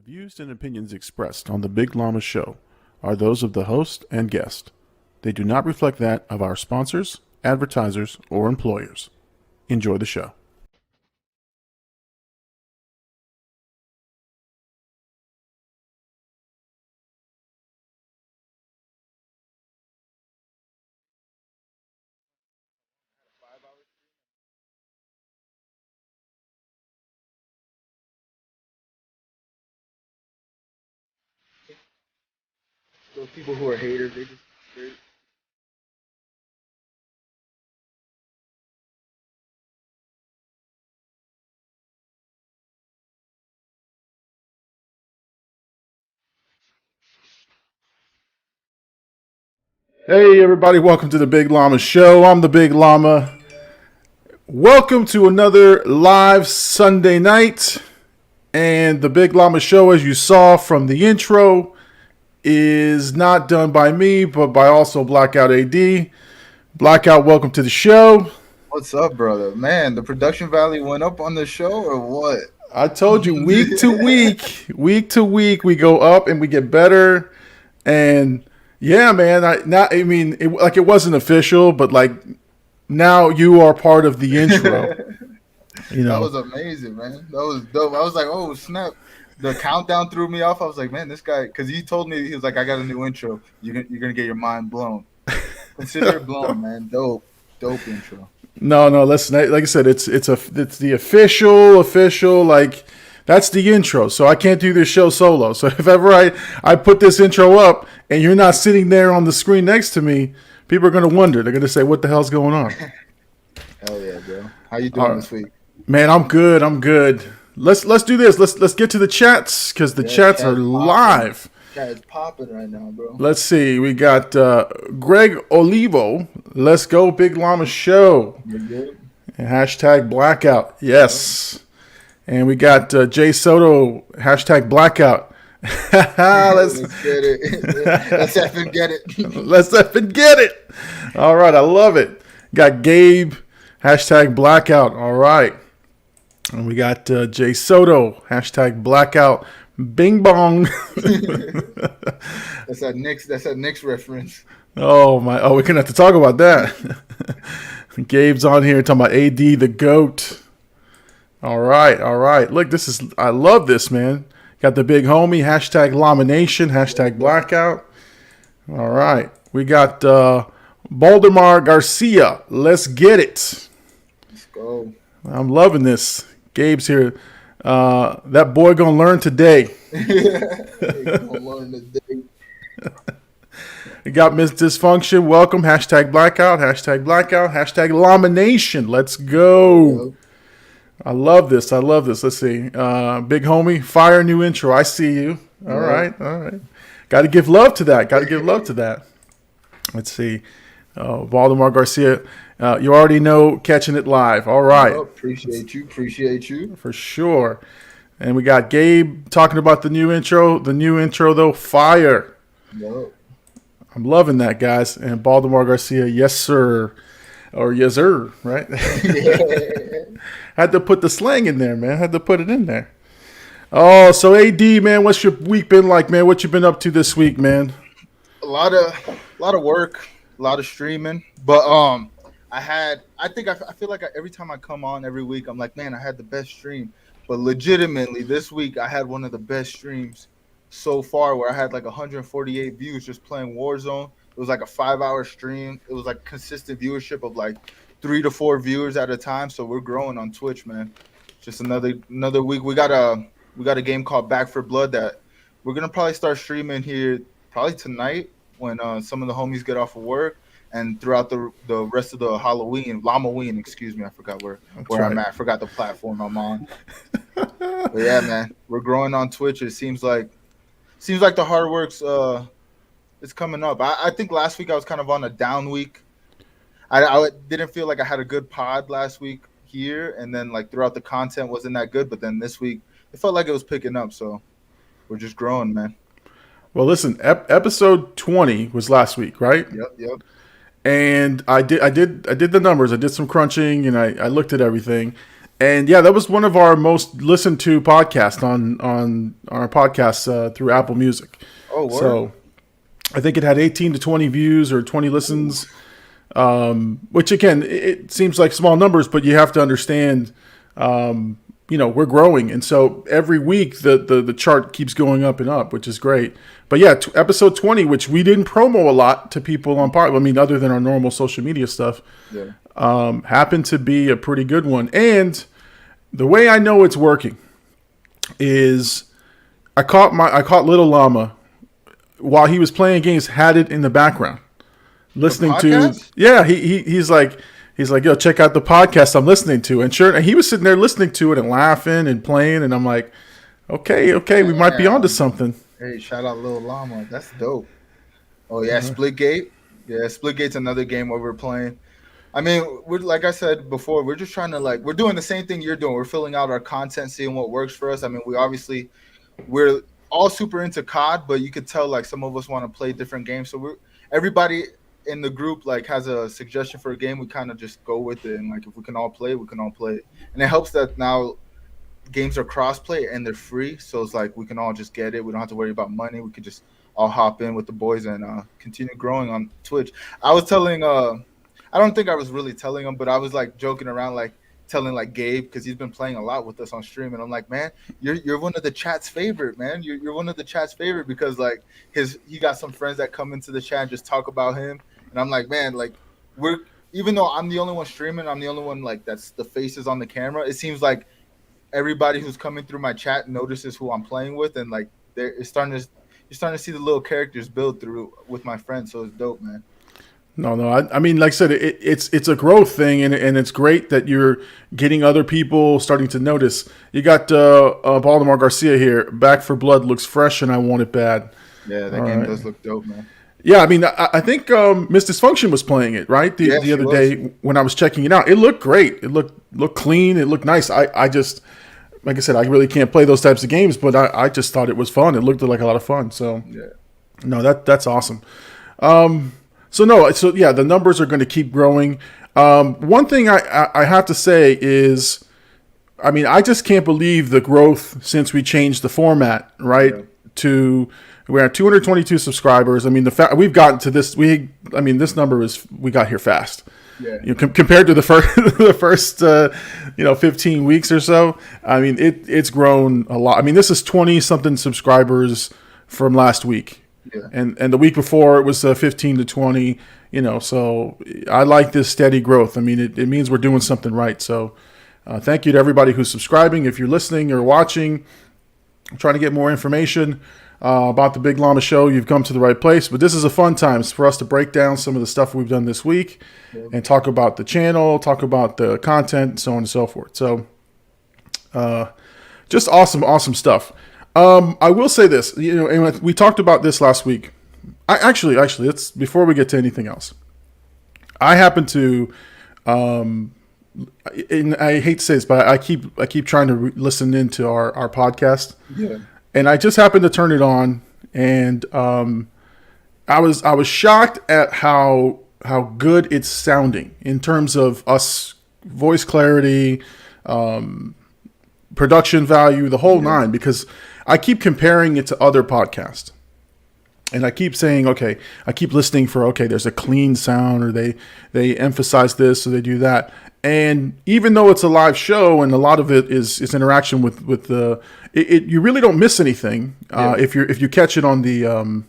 views and opinions expressed on the Big Llama Show are those of the host and guest. They do not reflect that of our sponsors, advertisers, or employers. Enjoy the show. Those people who are haters, they just they, Hey everybody, welcome to the Big Llama Show. I'm the Big Llama. Welcome to another live Sunday night. And the Big Llama Show, as you saw from the intro, is not done by me, but by also Blackout AD. Blackout, welcome to the show. what's up, brother? Man, the production value went up on the show, or what? I told you, week to week, we go up and we get better. And yeah, man, it wasn't official, but like now you are part of the intro. You That know, was amazing, man. That was dope. I was like, oh snap! The countdown threw me off. I was like, man, this guy, because he told me he was like, I got a new intro. You're gonna get your mind blown. Consider it blown, man. Dope intro. no, listen, like I said, it's the official like. That's the intro, so I can't do this show solo. So if ever I put this intro up and you're not sitting there on the screen next to me, people are going to wonder. They're going to say, what the hell's going on? Hell yeah, bro. How you doing this week? Man, I'm good. Let's do this. Let's get to the chats because the chats are live. Chat is popping right now, bro. Let's see. We got Greg Olivo. Let's go, Big Llama Show. You good? And hashtag blackout. Yes. And we got Jay Soto, hashtag blackout. Let's get it. Let's effing get it. Let's effing get it. All right, I love it. Got Gabe, hashtag blackout. All right. And we got Jay Soto, hashtag blackout. Bing bong. That's that Knicks reference. Oh, my. Oh, we're going to have to talk about that. Gabe's on here talking about AD, the GOAT. All right. Look, I love this, man. Got the big homie, hashtag Lamination, hashtag blackout. All right. We got Baldemar Garcia. Let's get it. Let's go. I'm loving this. Gabe's here. That boy gonna learn today. Gonna learn today. We got Miss Dysfunction. Welcome. Hashtag blackout, hashtag Lamination. Let's go. Yep. I love this. Let's see. Big homie, fire new intro. I see you. All right. Got to give love to that. Let's see. Valdemar Garcia, you already know catching it live. All right. Yep. Appreciate you. For sure. And we got Gabe talking about the new intro. The new intro, though, fire. Yep. I'm loving that, guys. And Valdemar Garcia, yes, sir. Or yes, sir, right? Had to put the slang in there, man. Had to put it in there. Oh, so AD, man, what's your week been like, man? What you been up to this week, man? A lot of work, a lot of streaming, but I feel like every time I come on every week, I'm like, man, I had the best stream. But legitimately, this week I had one of the best streams so far, where I had like 148 views just playing Warzone. It was like a 5-hour stream. It was like consistent viewership of like 3 to 4 viewers at a time. So we're growing on Twitch, man. Just another week. We got a game called Back for Blood that we're gonna probably start streaming here probably tonight when some of the homies get off of work, and throughout the rest of the Llama-ween, excuse me, I forgot where right. I'm at. I forgot the platform I'm on. But yeah, man, we're growing on Twitch. It seems like the hard work's it's coming up. I think last week I was kind of on a down week. I didn't feel like I had a good pod last week here, and then like throughout the content wasn't that good. But then this week it felt like it was picking up. So we're just growing, man. Well, listen, episode 20 was last week, right? Yep. And I did the numbers. I did some crunching, and I looked at everything. And yeah, that was one of our most listened to podcasts on our podcast through Apple Music. Oh, word. So I think it had 18 to 20 views or 20 listens, which again, it seems like small numbers, but you have to understand, we're growing. And so every week the chart keeps going up and up, which is great. But yeah, episode 20, which we didn't promo a lot to people on part. I mean, other than our normal social media stuff, Yeah. happened to be a pretty good one. And the way I know it's working is I caught little Llama while he was playing games, had it in the background, listening to. Yeah, he's like, yo, check out the podcast I'm listening to. And sure, and he was sitting there listening to it and laughing and playing, and I'm like, okay, we might be onto something. Hey, shout out Lil Llama. That's dope. Oh yeah, Splitgate. Yeah, Splitgate's another game where we're playing. I mean, we're like I said before, we're just trying to we're doing the same thing you're doing. We're filling out our content, seeing what works for us. I mean, we're all super into COD, but you could tell some of us want to play different games. So everybody in the group has a suggestion for a game. We kind of just go with it, and if we can all play, we can all play it. And it helps that now games are cross-play and they're free, so it's we can all just get it. We don't have to worry about money. We could just all hop in with the boys and continue growing on Twitch. I was telling I don't think I was really telling him, but I was joking around, telling Gabe, because he's been playing a lot with us on stream, and I'm like, man, you're one of the chat's favorite, man. You're one of the chat's favorite, because he got some friends that come into the chat and just talk about him, and I'm like, man, we're, even though I'm the only one streaming, I'm the only one that's the faces on the camera. It seems like everybody who's coming through my chat notices who I'm playing with, and you're starting to see the little characters build through with my friends, so it's dope, man. No. I mean, like I said, it's a growth thing, and it's great that you're getting other people starting to notice. You got Baltimore Garcia here. Back for Blood looks fresh, and I want it bad. Yeah, that game does look dope, man. Yeah, I mean, I think Miss Dysfunction was playing it, right? The other day when I was checking it out. It looked great. It looked clean. It looked nice. I just, like I said, I really can't play those types of games, but I just thought it was fun. It looked like a lot of fun. So, yeah. No, that's awesome. So the numbers are going to keep growing. One thing I have to say is, I mean, I just can't believe the growth since we changed the format, right? Yeah. We're at 222 subscribers. I mean, the fact we've gotten to this, this number we got here fast. Yeah. Compared to the first 15 weeks or so. I mean, it's grown a lot. I mean, this is 20 something subscribers from last week. Yeah. And the week before it was 15 to 20, so I like this steady growth. I mean, it means we're doing something right. So thank you to everybody who's subscribing. If you're listening or watching, I'm trying to get more information about the Big Llama Show, you've come to the right place. But this is a fun time for us to break down some of the stuff we've done this week and talk about the channel, talk about the content, so on and so forth. So just awesome stuff. I will say this, and we talked about this last week. Actually, let's, before we get to anything else, I happen to, and I hate to say this, but I keep trying to listen into our podcast. Yeah. And I just happened to turn it on, and I was shocked at how good it's sounding in terms of us voice clarity, production value, the whole nine, because I keep comparing it to other podcasts. And I keep saying, okay, I keep listening for, okay, there's a clean sound, or they emphasize this, or they do that. And even though it's a live show and a lot of it is interaction with the, you really don't miss anything if you catch it on the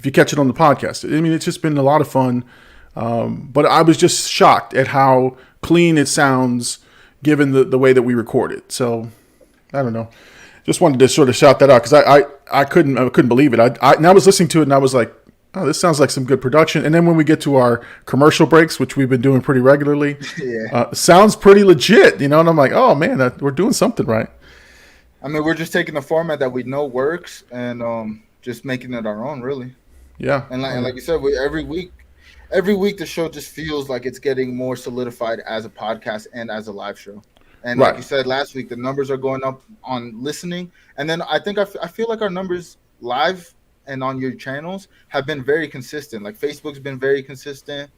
podcast. I mean, it's just been a lot of fun. But I was just shocked at how clean it sounds given the way that we record it. So I don't know. Just wanted to sort of shout that out, because I couldn't believe it. And I was listening to it and I was like, oh, this sounds like some good production. And then when we get to our commercial breaks, which we've been doing pretty regularly, sounds pretty legit, and I'm like, oh man, we're doing something right. I mean, we're just taking the format that we know works and just making it our own, really. Yeah. And like you said, every week the show just feels like it's getting more solidified as a podcast and as a live show. And like you said last week, the numbers are going up on listening. And then I feel like our numbers live and on your channels have been very consistent. Like Facebook's been very consistent.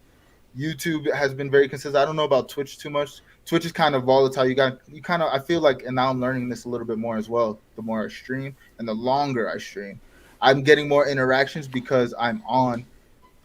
YouTube has been very consistent. I don't know about Twitch too much. Twitch is kind of volatile. I feel like, and now I'm learning this a little bit more as well. The more I stream and the longer I stream, I'm getting more interactions because I'm on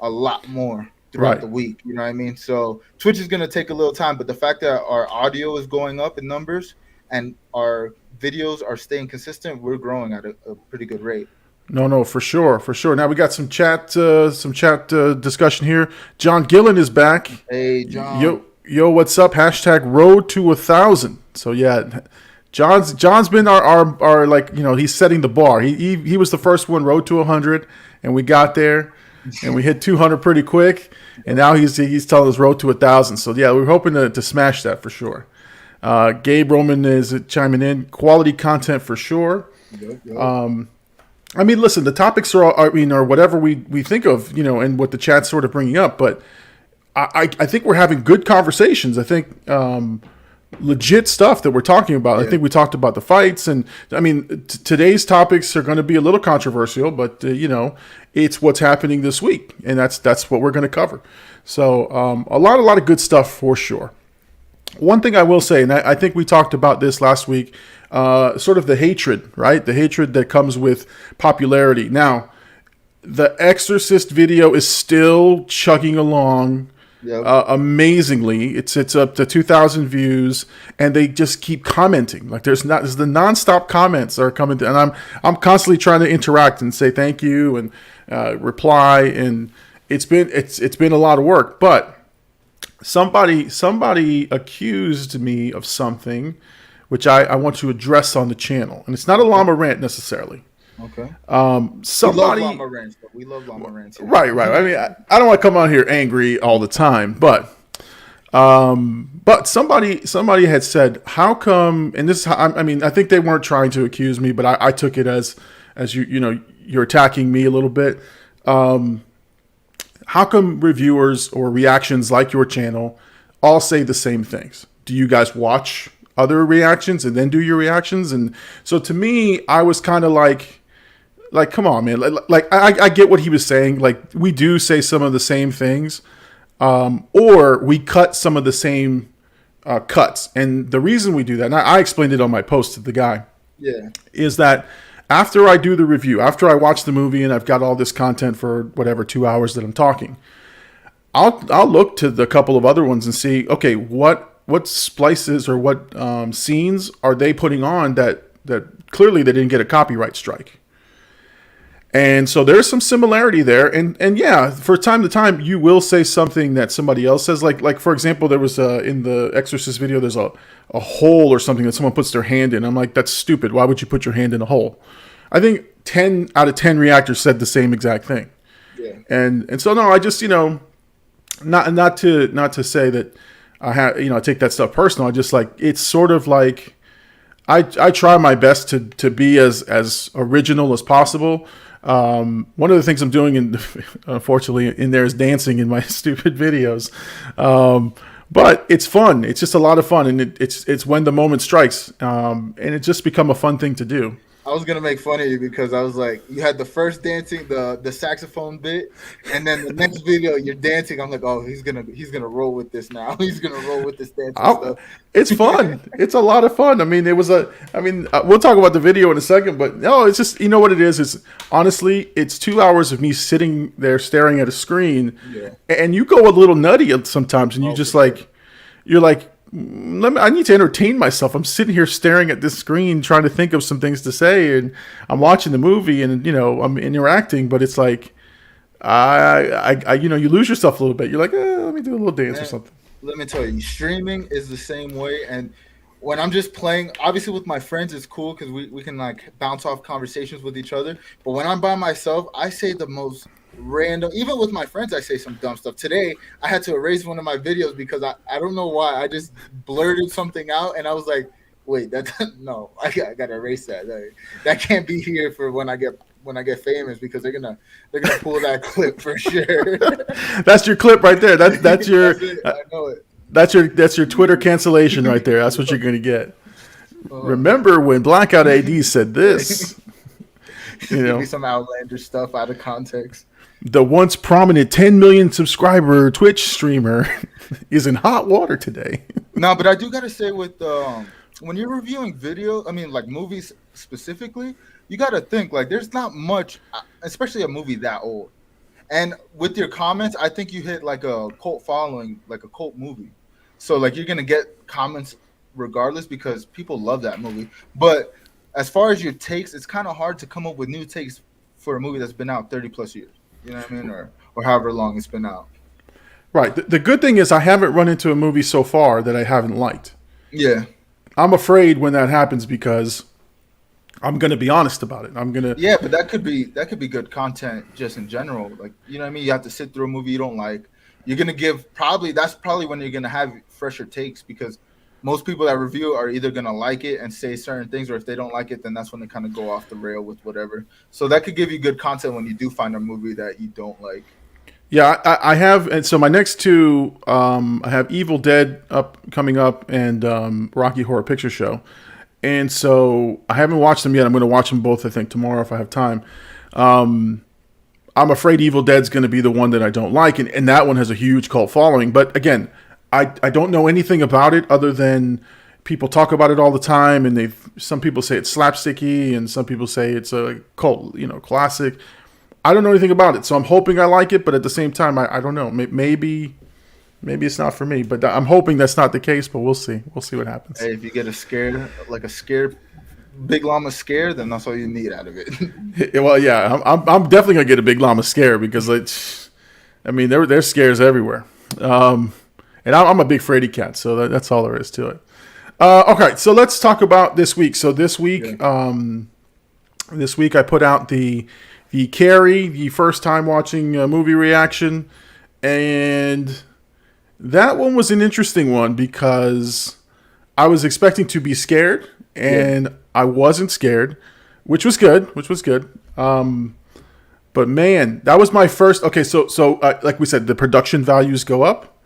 a lot more throughout the week. You know what I mean? So Twitch is going to take a little time, but the fact that our audio is going up in numbers and our videos are staying consistent, we're growing at a pretty good rate. No, for sure. Now we got some chat discussion here. John Gillen is back. Hey, John. Yo, what's up? Hashtag road to 1,000. So yeah, John's been our like, you know, he's setting the bar. He was the first one, road to 100, and we got there, and we hit 200 pretty quick, and now he's telling us road to 1,000. So yeah, we're hoping to smash that for sure. Gabe Roman is chiming in. Quality content for sure. Yep. I mean, listen, the topics are whatever we think of, you know, and what the chat's sort of bringing up. But I think we're having good conversations. I think legit stuff that we're talking about. Yeah. I think we talked about the fights. And, I mean, today's topics are going to be a little controversial, but, you know, it's what's happening this week. And that's what we're going to cover. So a lot of good stuff for sure. One thing I will say, and I think we talked about this last week, sort of the hatred, right? The hatred that comes with popularity. Now, the Exorcist video is still chugging along amazingly. It's up to 2,000 views, and they just keep commenting. Like there's the nonstop comments are coming, and I'm constantly trying to interact and say thank you and reply, and it's been a lot of work, but. Somebody accused me of something, which I want to address on the channel, and it's not a llama rant necessarily. Okay. Somebody. We love llama rants. Here. Right. I mean, I don't want to come on here angry all the time, but somebody had said, how come? And this, I mean, I think they weren't trying to accuse me, but I took it as you're attacking me a little bit. How come reviewers or reactions like your channel all say the same things? Do you guys watch other reactions and then do your reactions? And so to me, I was kind of like, come on, man. Like I get what he was saying. Like we do say some of the same things, or we cut some of the same cuts. And the reason we do that, and I explained it on my post to the guy, is that after I do the review, after I watch the movie and I've got all this content for whatever 2 hours that I'm talking, I'll look to the couple of other ones and see, okay, what splices or what scenes are they putting on that clearly they didn't get a copyright strike. And so there's some similarity there. And yeah, for time to time, you will say something that somebody else says. Like for example, there was in the Exorcist video, there's a hole or something that someone puts their hand in. I'm like, that's stupid. Why would you put your hand in a hole? I think 10 out of 10 reactors said the same exact thing. Yeah. And so, no, I just, not to say that I take that stuff personal. I just like, it's sort of like, I try my best to be as original as possible. One of the things I'm doing, unfortunately, in there is dancing in my stupid videos. But it's fun. It's just a lot of fun, and it's when the moment strikes, and it's just become a fun thing to do. I was gonna make fun of you because I was like, you had the first dancing, the saxophone bit, and then the next video you're dancing. I'm like, oh, he's gonna roll with this now. He's gonna roll with this dancing stuff. It's fun. It's a lot of fun. I mean, we'll talk about the video in a second, but no, it's just, you know what it is? It's honestly, it's 2 hours of me sitting there staring at a screen, and you go a little nutty sometimes, and you're like. I need to entertain myself. I'm sitting here staring at this screen trying to think of some things to say, and I'm watching the movie, and I'm interacting, but it's like you lose yourself a little bit. You're like, let me do a little dance or something. Let me tell you, streaming is the same way. And when I'm just playing, obviously with my friends, it's cool because we can like bounce off conversations with each other. But when I'm by myself, I say the most random. Even with my friends, I say some dumb stuff. Today, I had to erase one of my videos because I don't know why. I just blurted something out, and I was like, wait, no, I gotta erase that. That can't be here for when I get famous, because they're gonna pull that clip for sure. That's your clip right there. That's your. I know it. That's your Twitter cancellation right there. That's what you're gonna get. Remember when Blackout AD said this? Give me some outlandish stuff out of context. the once prominent 10 million subscriber Twitch streamer is in hot water today. No, but I do gotta say with when you're reviewing video, I mean like movies specifically, you gotta think like there's not much, especially a movie that old. And with your comments, I think you hit like a cult following, like a cult movie. So like you're gonna get comments regardless because people love that movie. But as far as your takes, it's kind of hard to come up with new takes for a movie that's been out 30 plus years. You know what I mean, or however long it's been out. Right. The good thing is I haven't run into a movie so far that I haven't liked. Yeah. I'm afraid when that happens because I'm going to be honest about it. Yeah, but that could be good content just in general. Like, you know what I mean? You have to sit through a movie you don't like. You're going to give that's probably when you're going to have fresher takes because most people that review are either going to like it and say certain things, or if they don't like it, then that's when they kind of go off the rail with whatever. So that could give you good content when you do find a movie that you don't like. Yeah, I have, and so my next two, I have Evil Dead coming up and Rocky Horror Picture Show, and so I haven't watched them yet. I'm going to watch them both, I think, tomorrow if I have time. I'm afraid Evil Dead's going to be the one that I don't like, and that one has a huge cult following. But again, I don't know anything about it other than people talk about it all the time, and some people say it's slapsticky, and some people say it's a cult, classic. I don't know anything about it, so I'm hoping I like it, but at the same time, I don't know. Maybe it's not for me, but I'm hoping that's not the case, but we'll see. We'll see what happens. Hey, if you get a scared Big Llama scare, then that's all you need out of it. Well, yeah, I'm definitely going to get a Big Llama scare because, there's scares everywhere. And I'm a big fraidy cat, so that's all there is to it. Okay, so let's talk about this week. So this week I put out the Carrie, the first time watching movie reaction, and that one was an interesting one because I was expecting to be scared, and I wasn't scared, which was good. But man, that was my first. Okay, so like we said, the production values go up.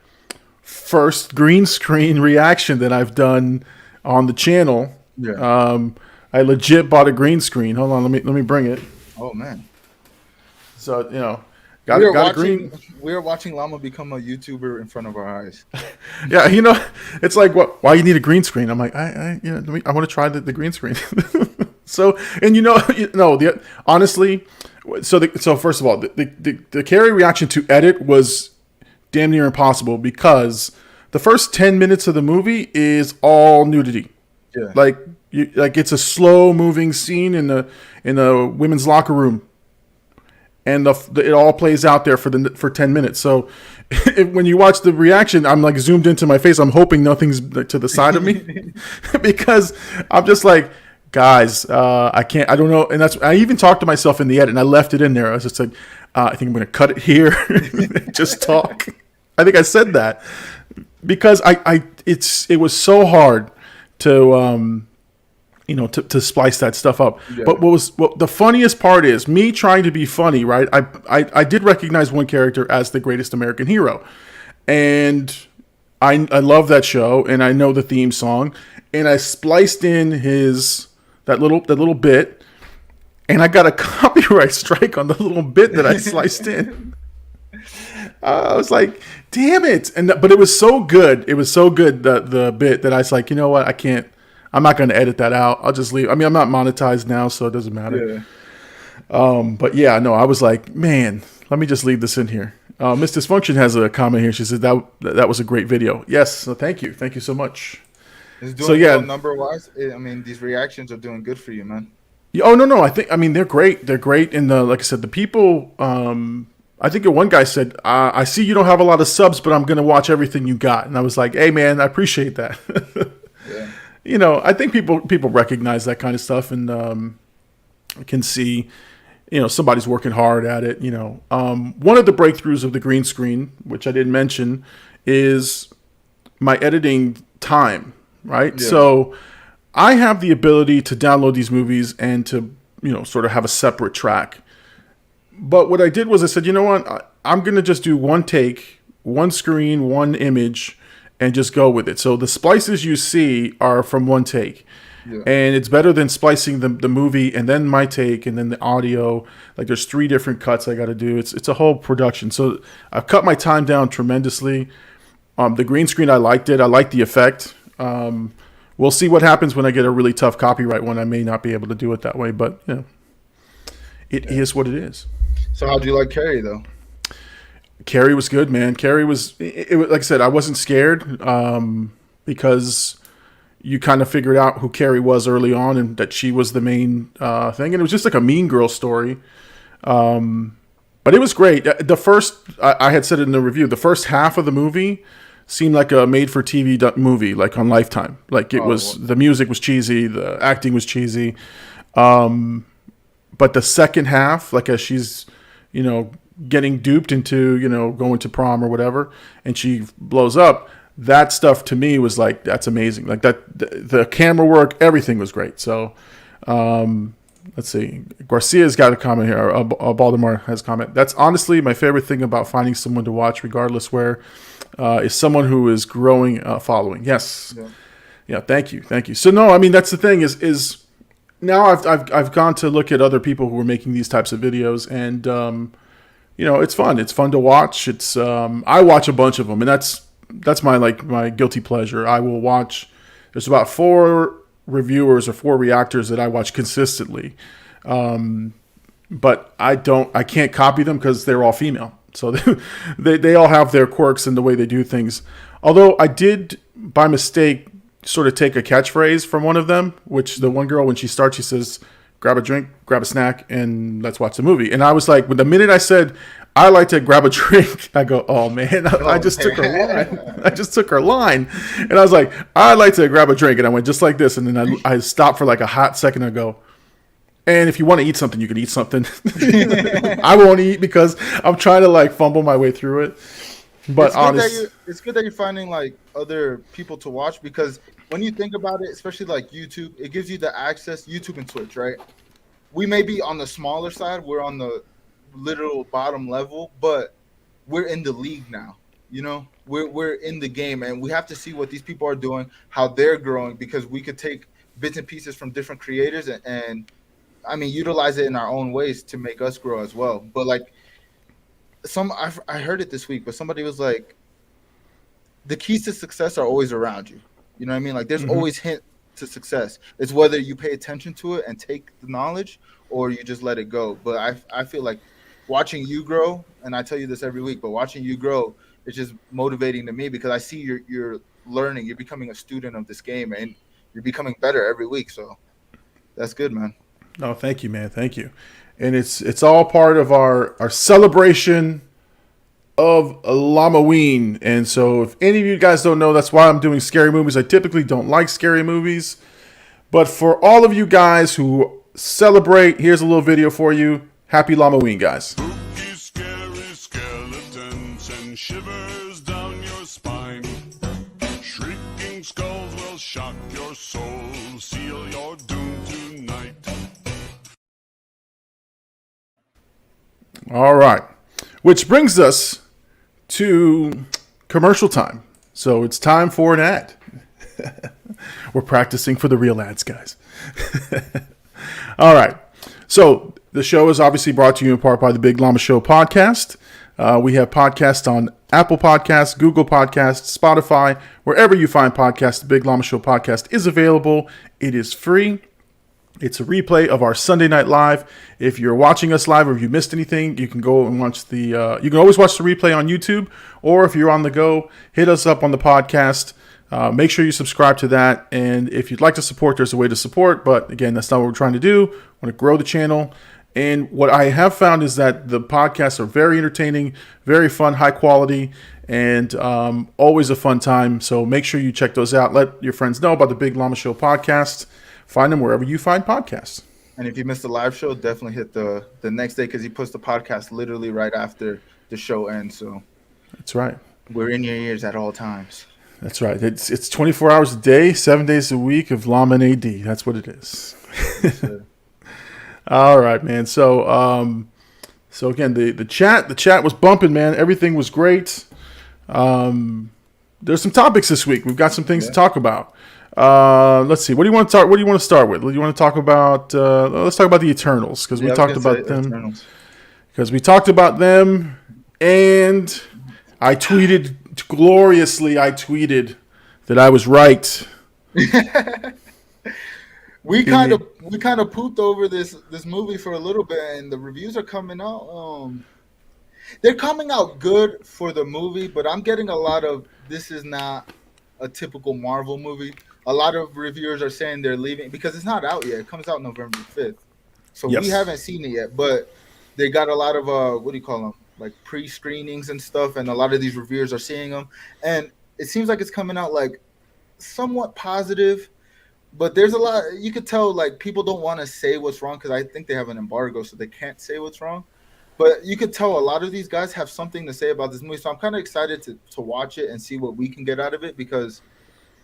First green screen reaction that I've done on the channel. Yeah. I legit bought a green screen. Hold on, let me bring it. Oh man. So, got a green. We are watching Llama become a YouTuber in front of our eyes. Yeah, it's like, why you need a green screen? I'm like, I want to try the green screen. So, and honestly, so first of all, the Carrie reaction to edit was damn near impossible because the first 10 minutes of the movie is all nudity. Yeah. Like it's a slow moving scene in the women's locker room. And it all plays out there for 10 minutes. So when you watch the reaction, I'm like zoomed into my face. I'm hoping nothing's to the side of me because I'm just like, guys, I don't know. And I even talked to myself in the edit and I left it in there. I was just like, I think I'm going to cut it here and just talk. I think I said that because it was so hard to, to splice that stuff up. Yeah. But what the funniest part is me trying to be funny, right? I did recognize one character as the greatest American hero. And I love that show and I know the theme song and I spliced in that little bit and I got a copyright strike on the little bit that I sliced in. I was like, damn it. But it was so good. It was so good, the bit, that I was like, you know what? I'm not going to edit that out. I'll just leave. I mean, I'm not monetized now, so it doesn't matter. Yeah. But yeah, no, I was like, man, let me just leave this in here. Miss Dysfunction has a comment here. She said that was a great video. Yes, so thank you. Thank you so much. It's doing well number-wise. I mean, these reactions are doing good for you, man. Oh, no. They're great. They're great. And like I said, the people, I think one guy said, I see you don't have a lot of subs, but I'm going to watch everything you got. And I was like, hey, man, I appreciate that. Yeah. I think people recognize that kind of stuff and can see, somebody's working hard at it. One of the breakthroughs of the green screen, which I didn't mention, is my editing time, right? Yeah. So I have the ability to download these movies and to, sort of have a separate track. But what I did was I said, you know what? I'm going to just do one take, one screen, one image, and just go with it. So the splices you see are from one take. Yeah. And it's better than splicing the movie and then my take and then the audio. Like there's 3 different cuts I got to do. It's a whole production. So I've cut my time down tremendously. The green screen, I liked it. I liked the effect. We'll see what happens when I get a really tough copyright one. I may not be able to do it that way, but you know, it is what it is. So how do you like Carrie though? Carrie was good, man. Carrie was, like I said, I wasn't scared because you kind of figured out who Carrie was early on and that she was the main thing. And it was just like a mean girl story. But it was great. The first, I had said it in the review, the first half of the movie seemed like a made-for-TV movie, like on Lifetime. Like the music was cheesy, the acting was cheesy. But the second half, like as she's, you know, getting duped into, you know, going to prom or whatever, and she blows up, that stuff to me was like, that's amazing. Like that, the camera work, everything was great. So, let's see. Garcia's got a comment here. Baltimore has a comment. That's honestly my favorite thing about finding someone to watch, regardless where, is someone who is growing following. Yes. Yeah. Thank you. So no, I mean, that's the thing is now I've gone to look at other people who are making these types of videos, and you know, it's fun. It's fun to watch. It's I watch a bunch of them, and that's my guilty pleasure. I will watch. There's about 4 reviewers or 4 reactors that I watch consistently, but I can't copy them because they're all female. So they all have their quirks in the way they do things. Although I did by mistake sort of take a catchphrase from one of them, which the one girl, when she starts, she says, grab a drink, grab a snack, and let's watch the movie. And I was like, when the minute I said, I like to grab a drink, I go, oh man, I just took her line. I just took her line. And I was like, I like to grab a drink. And I went just like this. And then I stopped for like a hot second. I go, and if you want to eat something, you can eat something. I won't eat because I'm trying to like fumble my way through it. But it's good that you're finding like other people to watch, because when you think about it, especially like YouTube, it gives you the access, YouTube and Twitch, right? We may be on the smaller side, we're on the literal bottom level, but we're in the league now. You know, we're in the game, and we have to see what these people are doing, how they're growing, because we could take bits and pieces from different creators and I mean, utilize it in our own ways to make us grow as well. But like I heard it this week, but somebody was like, the keys to success are always around you. You know what I mean? Like there's always hint to success. It's whether you pay attention to it and take the knowledge, or you just let it go. But I feel like watching you grow, and I tell you this every week, but watching you grow is just motivating to me, because I see you're learning, you're becoming a student of this game, and you're becoming better every week. So that's good, man. Oh, thank you, man. Thank you. And it's all part of our celebration of Llama-ween. And so if any of you guys don't know, that's why I'm doing scary movies. I typically don't like scary movies. But for all of you guys who celebrate, here's a little video for you. Happy Llama-ween, guys. Spooky, scary skeletons and shivers down your spine. Shrieking skulls will shock your soul, seal your doom tonight. All right. Which brings us to commercial time. So it's time for an ad. We're practicing for the real ads, guys. All right. So the show is obviously brought to you in part by the Big Llama Show podcast. We have podcasts on Apple Podcasts, Google Podcasts, Spotify, wherever you find podcasts. The Big Llama Show podcast is available. It is free. It's a replay of our Sunday Night Live. If you're watching us live or if you missed anything, you can go and watch you can always watch the replay on YouTube, or if you're on the go, hit us up on the podcast. Make sure you subscribe to that. And if you'd like to support, there's a way to support. But again, that's not what we're trying to do. We want to grow the channel. And what I have found is that the podcasts are very entertaining, very fun, high quality, and always a fun time. So make sure you check those out. Let your friends know about the Big Llama Show podcast. Find them wherever you find podcasts. And if you missed the live show, definitely hit the next day, because he puts the podcast literally right after the show ends. So that's right. We're in your ears at all times. That's right. It's 24 hours a day, 7 days a week of Llama and AD. That's what it is. Yes, all right, man. So again, the chat was bumping, man. Everything was great. There's some topics this week. We've got some things to talk about. Let's see. What do you want to start? What do you want to start with? Do you want to talk about? Let's talk about the Eternals because we talked about them. Eternals. Because we talked about them, and I tweeted gloriously. I tweeted that I was right. We kind of pooped over this movie for a little bit, and the reviews are coming out. They're coming out good for the movie, but I'm getting a lot of this is not a typical Marvel movie. A lot of reviewers are saying they're leaving because it's not out yet. It comes out November 5th, so we haven't seen it yet. But they got a lot of what do you call them, like pre-screenings and stuff, and a lot of these reviewers are seeing them, and it seems like it's coming out like somewhat positive. But there's a lot you could tell, like people don't want to say what's wrong because I think they have an embargo, so they can't say what's wrong. But you could tell a lot of these guys have something to say about this movie, so I'm kind of excited to watch it and see what we can get out of it because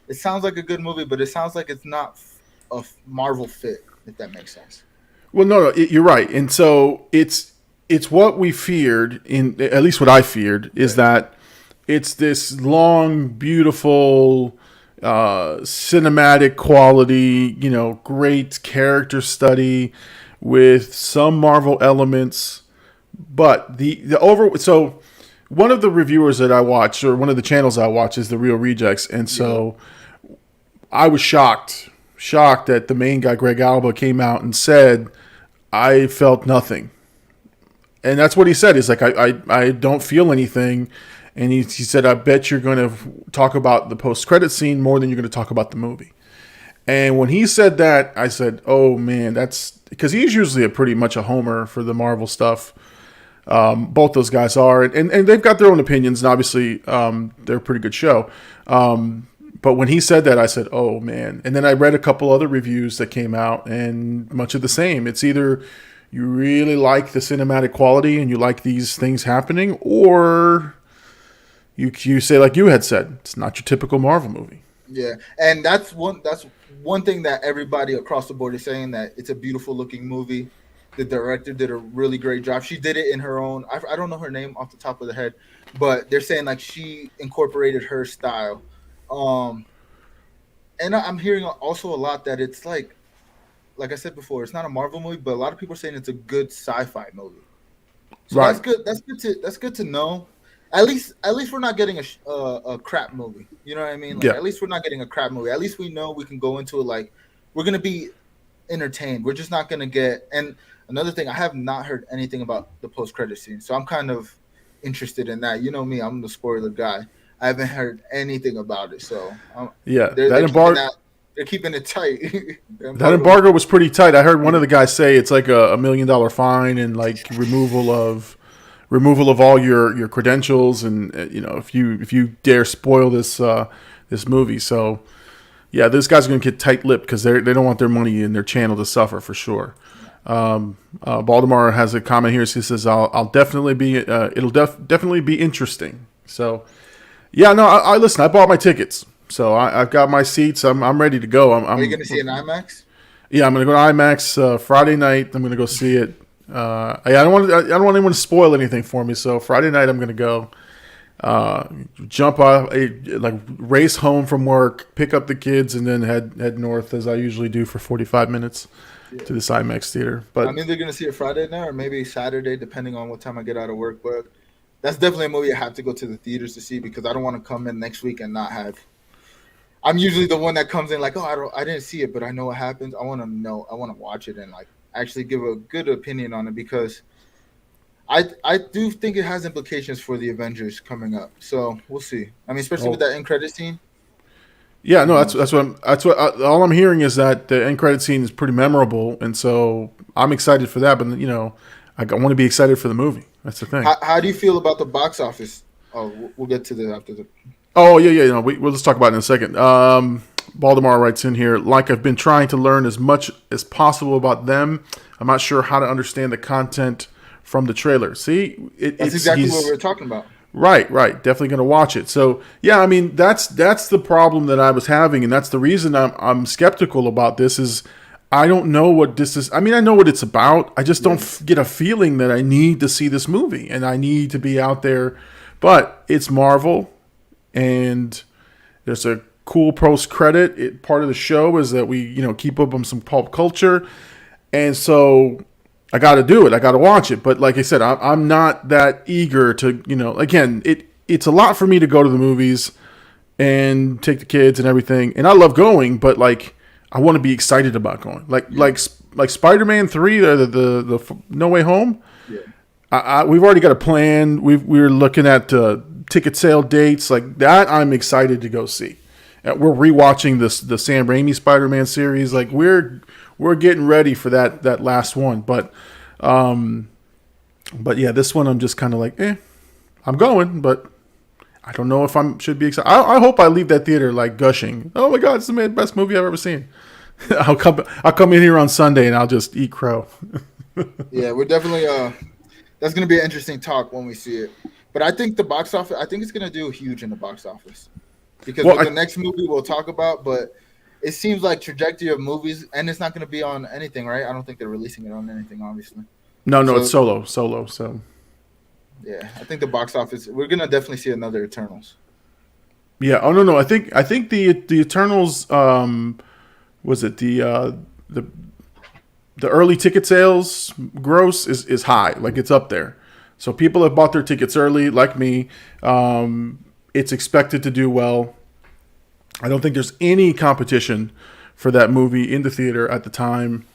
it sounds like a good movie, but it sounds like it's not a Marvel fit, if that makes sense. Well, no, you're right, and so it's what we feared. In at least what I feared is that it's this long, beautiful. Cinematic quality, great character study with some Marvel elements, but so one of the reviewers that I watch or one of the channels I watch is The Real Rejects, and so I was shocked that the main guy Greg Alba came out and said I felt nothing, and that's what he said. He's like I don't feel anything. And he said, I bet you're going to talk about the post-credit scene more than you're going to talk about the movie. And when he said that, I said, oh, man, that's... Because he's usually pretty much a homer for the Marvel stuff. Both those guys are. And they've got their own opinions. And obviously, they're a pretty good show. But when he said that, I said, oh, man. And then I read a couple other reviews that came out, and much of the same. It's either you really like the cinematic quality and you like these things happening, or... You say, like you had said, it's not your typical Marvel movie. Yeah, and that's one thing that everybody across the board is saying, that it's a beautiful looking movie. The director did a really great job. She did it in her own. I don't know her name off the top of the head, but they're saying like she incorporated her style. And I'm hearing also a lot that it's like I said before, it's not a Marvel movie, but a lot of people are saying it's a good sci-fi movie. So right. That's good to know. At least we're not getting a crap movie. You know what I mean? At least we're not getting a crap movie. At least we know we can go into it like we're gonna be entertained. We're just not gonna get. And another thing, I have not heard anything about the post-credit scene, so I'm kind of interested in that. You know me, I'm the spoiler guy. I haven't heard anything about it, so they're keeping it tight. That embargo was pretty tight. I heard one of the guys say it's like a $1 million fine and like removal of all your credentials, and if you dare spoil this movie. So yeah, those guys are going to get tight-lipped because they don't want their money in their channel to suffer for sure. Baltimore has a comment here. He says, "I'll definitely be it'll definitely be interesting." So yeah, no, I listen. I bought my tickets, so I've got my seats. I'm ready to go. Are you going to see an IMAX? Yeah, I'm going to go to IMAX Friday night. I'm going to go see it. I don't want anyone to spoil anything for me. So Friday night I'm going to go jump off, race home from work, pick up the kids, and then head north as I usually do for 45 minutes to this IMAX theater. But I'm either going to see it Friday night or maybe Saturday, depending on what time I get out of work. But that's definitely a movie I have to go to the theaters to see because I don't want to come in next week and not have. I'm usually the one that comes in like, oh, I didn't see it, but I know what happens. I want to know. I want to watch it and actually give a good opinion on it because I do think it has implications for the Avengers coming up. So we'll see. I mean, especially with that end credit scene. Yeah, no, that's what all I'm hearing is that the end credit scene is pretty memorable, and so I'm excited for that. But I want to be excited for the movie. That's the thing. How do you feel about the box office? Oh, we'll get to that after the. Oh yeah. No, we'll just talk about it in a second. Baltimore writes in here, like I've been trying to learn as much as possible about them. I'm not sure how to understand the content from the trailer. See, that's exactly what we were talking about. Right. Definitely going to watch it. So yeah, I mean that's the problem that I was having, and that's the reason I'm skeptical about this. Is I don't know what this is. I mean, I know what it's about. I just don't get a feeling that I need to see this movie, and I need to be out there. But it's Marvel, and there's a cool post credit. Part of the show is that we keep up on some pulp culture, and so I got to do it. I got to watch it. But like I said, I'm not that eager to Again, it's a lot for me to go to the movies and take the kids and everything, and I love going, but like I want to be excited about going. Like Spider-Man 3, the No Way Home. Yeah. We've already got a plan. We're looking at ticket sale dates like that. I'm excited to go see. We're rewatching the Sam Raimi Spider-Man series. Like we're getting ready for that last one. But yeah, this one I'm just kind of like, I'm going, but I don't know if should be excited. I hope I leave that theater like gushing. Oh my God, it's the best movie I've ever seen. I'll come in here on Sunday and I'll just eat crow. Yeah, we're definitely that's gonna be an interesting talk when we see it. But I think the box office, I think it's gonna do huge in the box office because the next movie we'll talk about. But it seems like trajectory of movies, and it's not gonna be on anything, right? I don't think they're releasing it on anything, obviously. No, it's solo. So yeah, I think the box office, we're gonna definitely see another Eternals. Yeah. Oh no. I think the Eternals. Was it the early ticket sales gross is high, like it's up there. So people have bought their tickets early, like me. It's expected to do well. I don't think there's any competition for that movie in the theater at the time.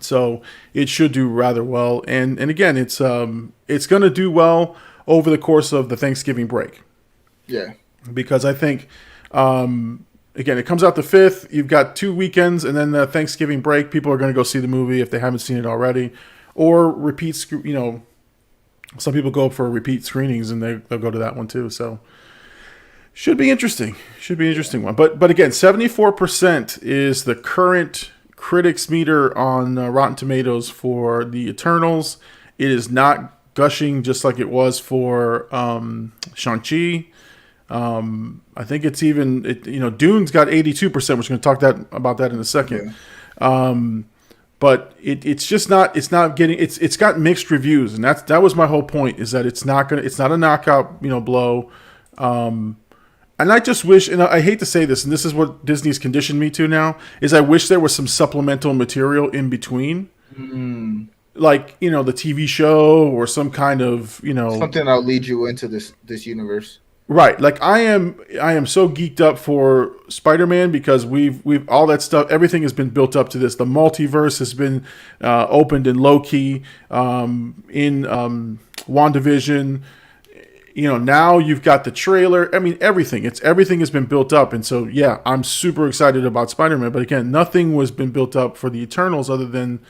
So it should do rather well. And again, it's going to do well over the course of the Thanksgiving break. Yeah. Because I think, again, it comes out the 5th. You've got 2 weekends, and then the Thanksgiving break. People are going to go see the movie if they haven't seen it already, or repeat. Some people go for repeat screenings, and they'll go to that one too. So, should be interesting. Should be an interesting one. But again, 74% is the current critics meter on Rotten Tomatoes for the Eternals. It is not gushing just like it was for Shang-Chi. I think it's even Dune's got 82%. We're going to talk about that in a second. Yeah. But it's just not. It's not getting. It's got mixed reviews, and that was my whole point. Is that it's not a knockout blow. And I just wish, and I hate to say this, and this is what Disney's conditioned me to now, is I wish there was some supplemental material in between. Mm. Like, the TV show or some kind of, something that'll lead you into this universe. Right. Like I am so geeked up for Spider-Man because we've all that stuff, everything has been built up to this. The multiverse has been opened in Loki, in WandaVision. Now you've got the trailer. I mean, everything has been built up. And so, yeah, I'm super excited about Spider-Man. But again, nothing was been built up for the Eternals other than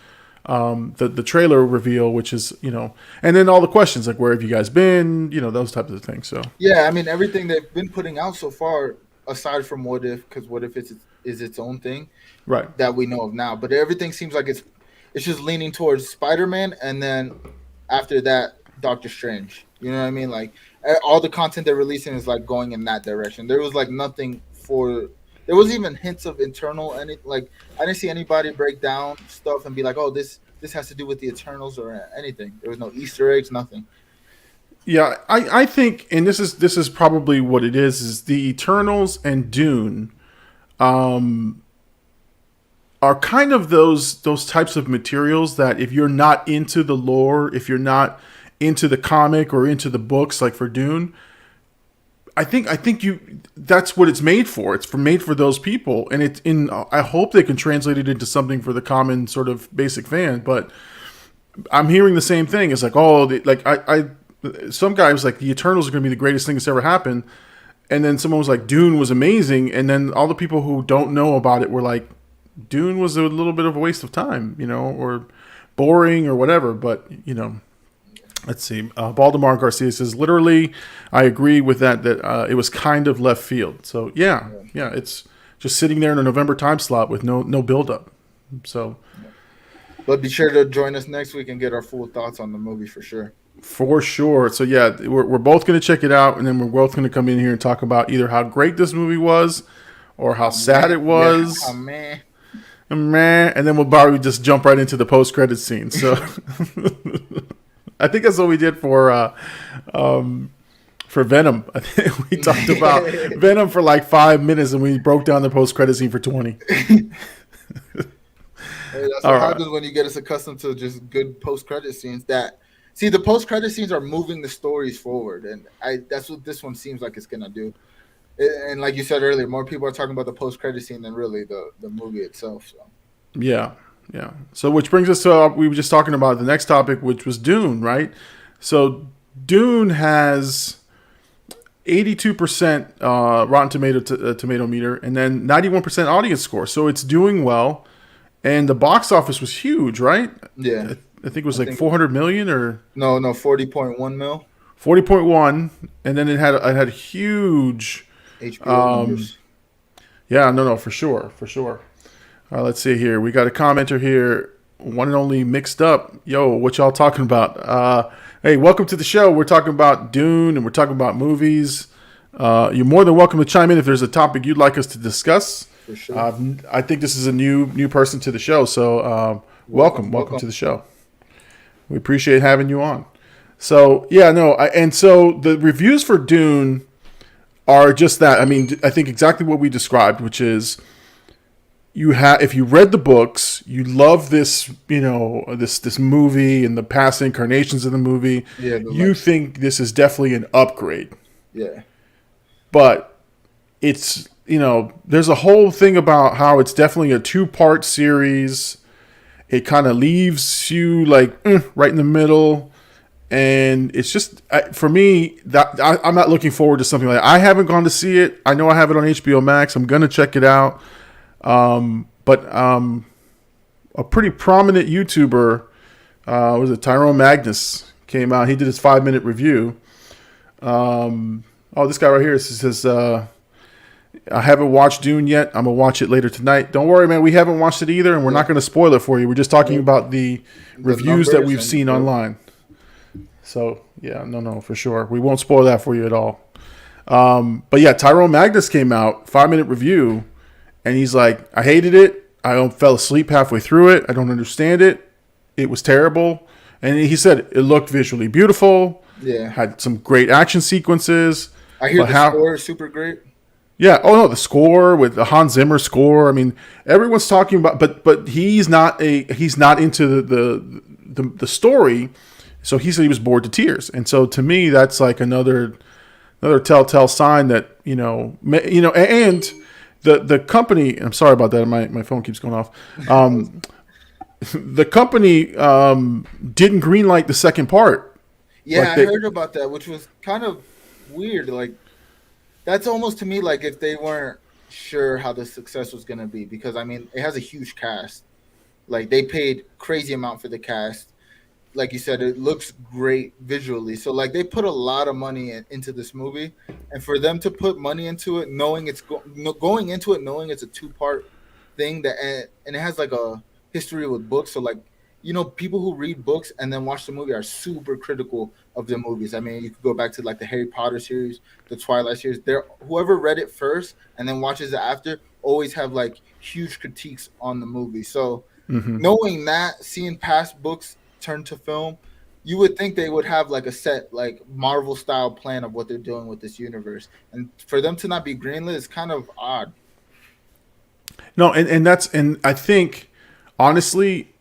the trailer reveal, which is, and then all the questions like, where have you guys been? Those types of things. So, yeah, I mean, everything they've been putting out so far, aside from What If, because What If is its own thing, right? That we know of now. But everything seems like it's just leaning towards Spider-Man. And then after that, Doctor Strange. You know what I mean? Like all the content they're releasing is like going in that direction. There was like nothing there was even hints of internal, and like I didn't see anybody break down stuff and be like, "Oh, this has to do with the Eternals" or anything. There was no Easter eggs, nothing. Yeah, I think, and this is probably what it is the Eternals and Dune, are kind of those types of materials that if you're not into the lore, if you're not into the comic or into the books, like for Dune. I think that's what it's made for. It's made for those people, and I hope they can translate it into something for the common sort of basic fan. But I'm hearing the same thing. It's like, some guy was like, the Eternals are going to be the greatest thing that's ever happened, and then someone was like, Dune was amazing, and then all the people who don't know about it were like, Dune was a little bit of a waste of time, or boring or whatever. But let's see. Baldemar Garcia says, literally, I agree with that it was kind of left field. So, yeah, it's just sitting there in a November time slot with no build-up. So, but be sure to join us next week and get our full thoughts on the movie for sure. For sure. So, yeah, we're both going to check it out, and then we're both going to come in here and talk about either how great this movie was or how sad it was. Yeah, meh. And then we'll probably just jump right into the post-credit scene. So... I think that's what we did for for Venom. I think we talked about Venom for like 5 minutes, and we broke down the post-credit scene for 20. Hey, that's what happens when you get us accustomed to just good post-credit scenes. The post-credit scenes are moving the stories forward, and that's what this one seems like it's gonna do. And like you said earlier, more people are talking about the post-credit scene than really the movie itself. So. Yeah. So which brings us to we were just talking about the next topic, which was Dune, right? So Dune has 82% Rotten Tomato meter, and then 91% audience score. So it's doing well. And the box office was huge, right? Yeah. I think it was like 400 million or no 40.1 mil. 40.1, and then it had huge HBO numbers. Yeah, no, for sure. Let's see here. We got a commenter here, one and only Mixed Up. Yo, what y'all talking about? Hey, welcome to the show. We're talking about Dune and we're talking about movies. You're more than welcome to chime in if there's a topic you'd like us to discuss. For sure. I think this is a new person to the show, so welcome to the show. We appreciate having you on. So so the reviews for Dune are just that. I mean, I think exactly what we described, which is if you read the books, you love this, this movie and the past incarnations of the movie. Yeah, you think this is definitely an upgrade. Yeah, but it's. There's a whole thing about how it's definitely a 2-part series. It kind of leaves you like right in the middle. And it's just, for me, that I'm not looking forward to something like that. I haven't gone to see it. I know I have it on HBO Max. I'm going to check it out. But a pretty prominent YouTuber, was it Tyrone Magnus, came out. He did his 5-minute review. This guy right here says, I haven't watched Dune yet. I'm going to watch it later tonight. Don't worry, man. We haven't watched it either, and we're not going to spoil it for you. We're just talking about the reviews that we've seen online. So, yeah, no, for sure. We won't spoil that for you at all. But, yeah, Tyrone Magnus came out, 5-minute review, and he's like, I hated it. I fell asleep halfway through it. I don't understand it. It was terrible. And he said it looked visually beautiful. Yeah. Had some great action sequences. I hear the score is super great. Yeah. Oh no, the score with the Hans Zimmer score. I mean, everyone's talking about, but he's not into the story. So he said he was bored to tears, and so to me, that's like another telltale sign that and the company. I'm sorry about that. My phone keeps going off. The company didn't greenlight the second part. Yeah, I heard about that, which was kind of weird. Like. That's almost to me like if they weren't sure how the success was going to be, because I mean, it has a huge cast. Like they paid crazy amount for the cast. Like you said, it looks great visually. So like they put a lot of money into this movie, and for them to put money into it, knowing it's going into it, knowing it's a 2-part thing and it has like a history with books. So like, people who read books and then watch the movie are super critical of the movies. I mean, you could go back to like the Harry Potter series, the Twilight series. Whoever read it first and then watches it after always have like huge critiques on the movie. So knowing that, seeing past books turn to film, you would think they would have like a set like Marvel style plan of what they're doing with this universe. And for them to not be greenlit is kind of odd. No, and I think honestly,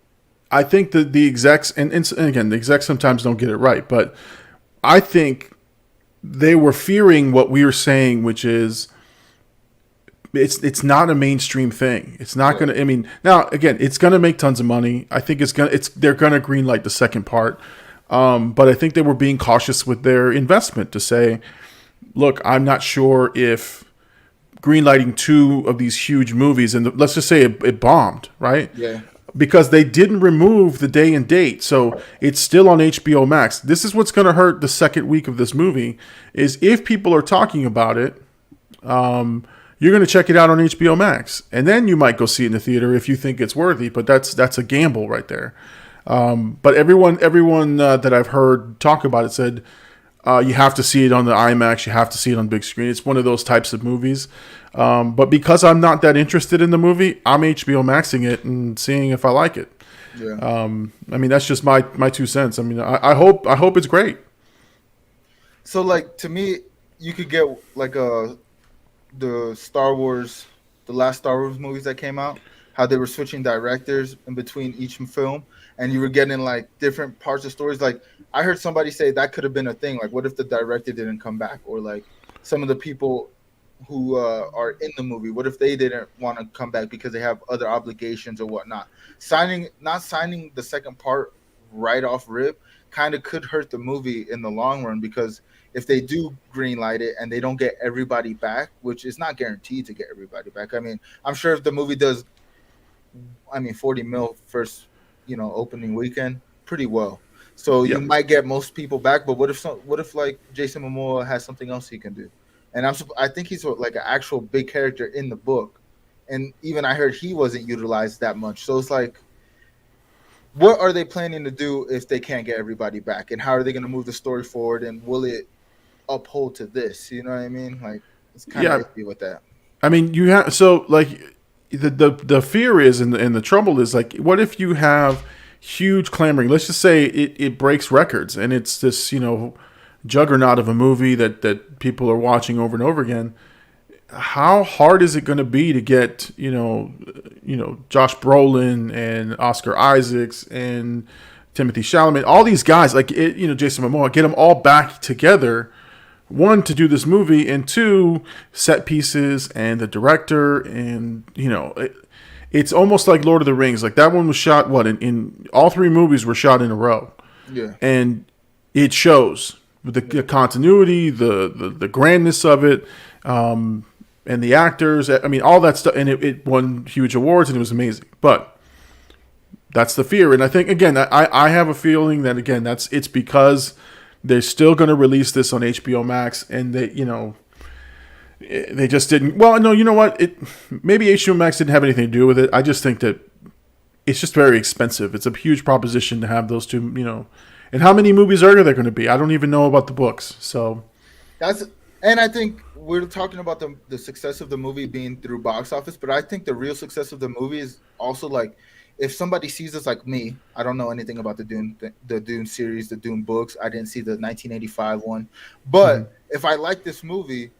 I think that the execs, and again, the execs sometimes don't get it right, but I think they were fearing what we were saying, which is it's not a mainstream thing. It's not going to, I mean, now again, it's going to make tons of money. I think they're going to greenlight the second part. But I think they were being cautious with their investment to say, look, I'm not sure if greenlighting 2 of these huge movies, and let's just say it bombed, right? Yeah. Because they didn't remove the day and date. So it's still on HBO Max. This is what's going to hurt the second week of this movie, is if people are talking about it, you're going to check it out on HBO Max. And then you might go see it in the theater if you think it's worthy. But that's a gamble right there. But everyone that I've heard talk about it said you have to see it on the IMAX. You have to see it on big screen. It's one of those types of movies. But because I'm not that interested in the movie, I'm HBO Maxing it and seeing if I like it. Yeah. I mean, that's just my 2 cents. I mean, I hope it's great. So like to me, you could get like the Star Wars, the last Star Wars movies that came out, how they were switching directors in between each film, and you were getting like different parts of stories. Like I heard somebody say that could have been a thing. Like, what if the director didn't come back, or like some of the people who are in the movie, what if they didn't want to come back because they have other obligations or whatnot? Not signing the second part right off rip kind of could hurt the movie in the long run, because if they do greenlight it and they don't get everybody back, which is not guaranteed to get everybody back. I mean, I'm sure if the movie does, 40 mil first, opening weekend, pretty well. So you Yep. might get most people back, but what if like Jason Momoa has something else he can do? And I think he's like an actual big character in the book, and even I heard he wasn't utilized that much. So it's like, what are they planning to do if they can't get everybody back, and how are they going to move the story forward, and will it uphold to this? You know what I mean? Like, it's kind of iffy with that. I mean, you have so like the fear is and the trouble is like, what if you have huge clamoring? Let's just say it breaks records and it's this juggernaut of a movie that people are watching over and over again. How hard is it going to be to get Josh Brolin and Oscar Isaacs and Timothy Chalamet, all these guys like Jason Momoa, get them all back together? One, to do this movie, and two, set pieces and the director, and it's almost like Lord of the Rings. Like that one was shot in all three movies were shot in a row. Yeah, and it shows the continuity, the grandness of it, and the actors. I mean, all that stuff, and it won huge awards, and it was amazing. But that's the fear, and I think again, I have a feeling that again, it's because they're still going to release this on HBO Max, and they just didn't. Well, no, you know what? Maybe HBO Max didn't have anything to do with it. I just think that it's just very expensive. It's a huge proposition to have those two, And how many movies are there going to be? I don't even know about the books. So and I think we're talking about the success of the movie being through box office, but I think the real success of the movie is also like, if somebody sees this like me, I don't know anything about the Dune series, the Dune books. I didn't see the 1985 one. But if I like this movie,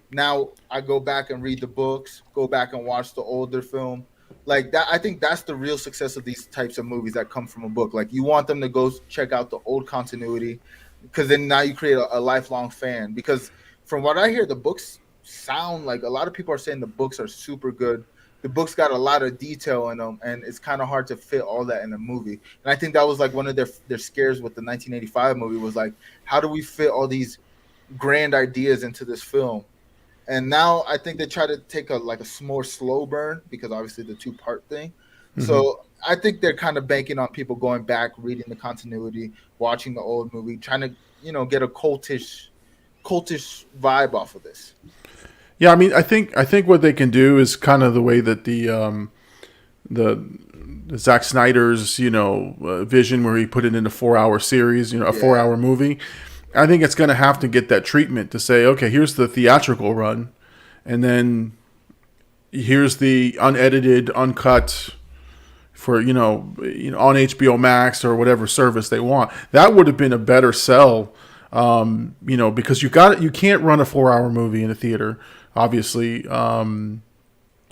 now I go back and read the books, go back and watch the older film. Like that, I think that's the real success of these types of movies that come from a book. Like you want them to go check out the old continuity, because then now you create a lifelong fan. Because from what I hear, the books sound like, a lot of people are saying the books are super good. The book's got a lot of detail in them, and it's kind of hard to fit all that in a movie. And I think that was like one of their scares with the 1985 movie, was like, how do we fit all these grand ideas into this film? And now I think they try to take a more slow burn, because obviously the 2-part thing. Mm-hmm. So I think they're kind of banking on people going back, reading the continuity, watching the old movie, trying to get a cultish vibe off of this. Yeah, I mean, I think what they can do is kind of the way that the Zack Snyder's vision, where he put it in a 4-hour series, a 4-hour movie. I think it's going to have to get that treatment to say, okay, here's the theatrical run, and then here's the unedited, uncut for on HBO Max or whatever service they want. That would have been a better sell, because you can't run a 4-hour movie in a theater, obviously.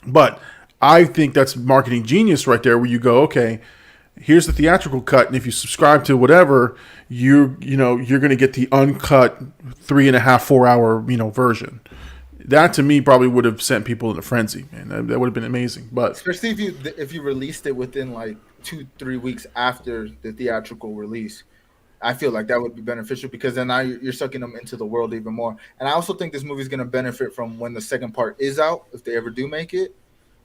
But I think that's marketing genius right there, where you go, okay, here's the theatrical cut, and if you subscribe to whatever, you're going to get the uncut 3.5-4-hour version. That to me probably would have sent people in a frenzy, man. That would have been amazing. But especially if you released it within like 2-3 weeks after the theatrical release, I feel like that would be beneficial, because then now you're sucking them into the world even more. And I also think this movie is going to benefit from, when the second part is out, if they ever do make it,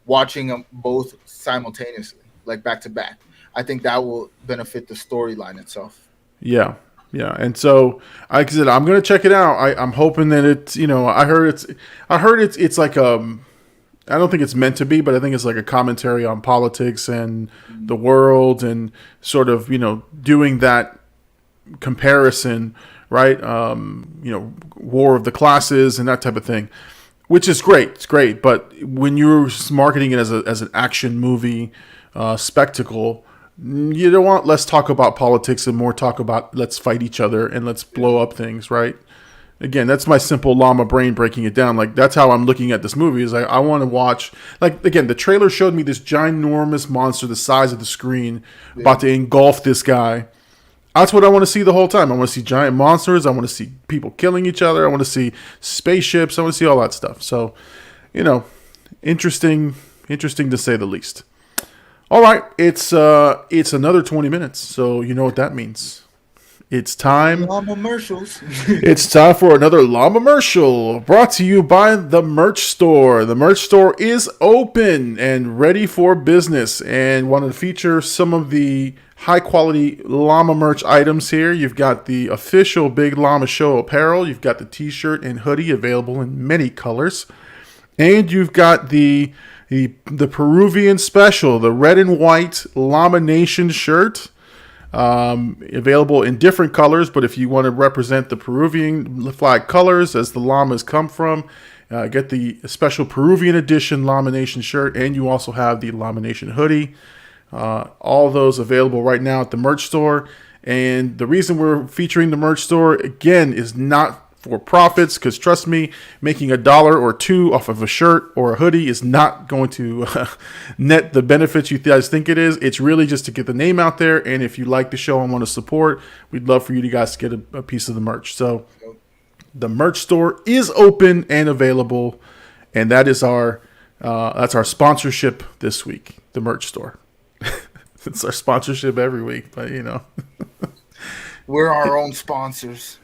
watching them both simultaneously, like back to back. I think that will benefit the storyline itself. Yeah. And so, like I said, I'm going to check it out. I'm hoping that it's, I heard it's like I don't think it's meant to be, but I think it's like a commentary on politics and the world, and sort of, doing that comparison, right? War of the classes and that type of thing, which is great. It's great. But when you're marketing it as an action movie spectacle, you don't want let's talk about politics and more talk about let's fight each other and let's blow up things, right? Again, that's my simple llama brain breaking it down. Like, that's how I'm looking at this movie. Is I want to watch. Like, again, the trailer showed me this ginormous monster the size of the screen about to engulf this guy. That's what I want to see the whole time. I want to see giant monsters. I want to see people killing each other. I want to see spaceships. I want to see all that stuff. So, interesting to say the least. All right, it's another 20 minutes. So you know what that means. It's time. Llama commercials. It's time for another Llama commercial brought to you by the merch store. The merch store is open and ready for business, and want to feature some of the high quality Llama merch items here. You've got the official Big Llama Show apparel. You've got the t-shirt and hoodie available in many colors, and you've got the Peruvian special, the red and white Llama Nation shirt. Available in different colors, but if you want to represent the Peruvian flag colors as the llamas come from, get the special Peruvian edition Llama Nation shirt, and you also have the Llama Nation hoodie. All those available right now at the merch store. And the reason we're featuring the merch store again is not for profits, because trust me, making $1 or $2 off of a shirt or a hoodie is not going to net the benefits you guys think it is. It's really just to get the name out there, and if you like the show and want to support, we'd love for you guys to get a piece of the merch. So the merch store is open and available, and that is that's our sponsorship this week, the merch store. It's our sponsorship every week, but We're our own sponsors.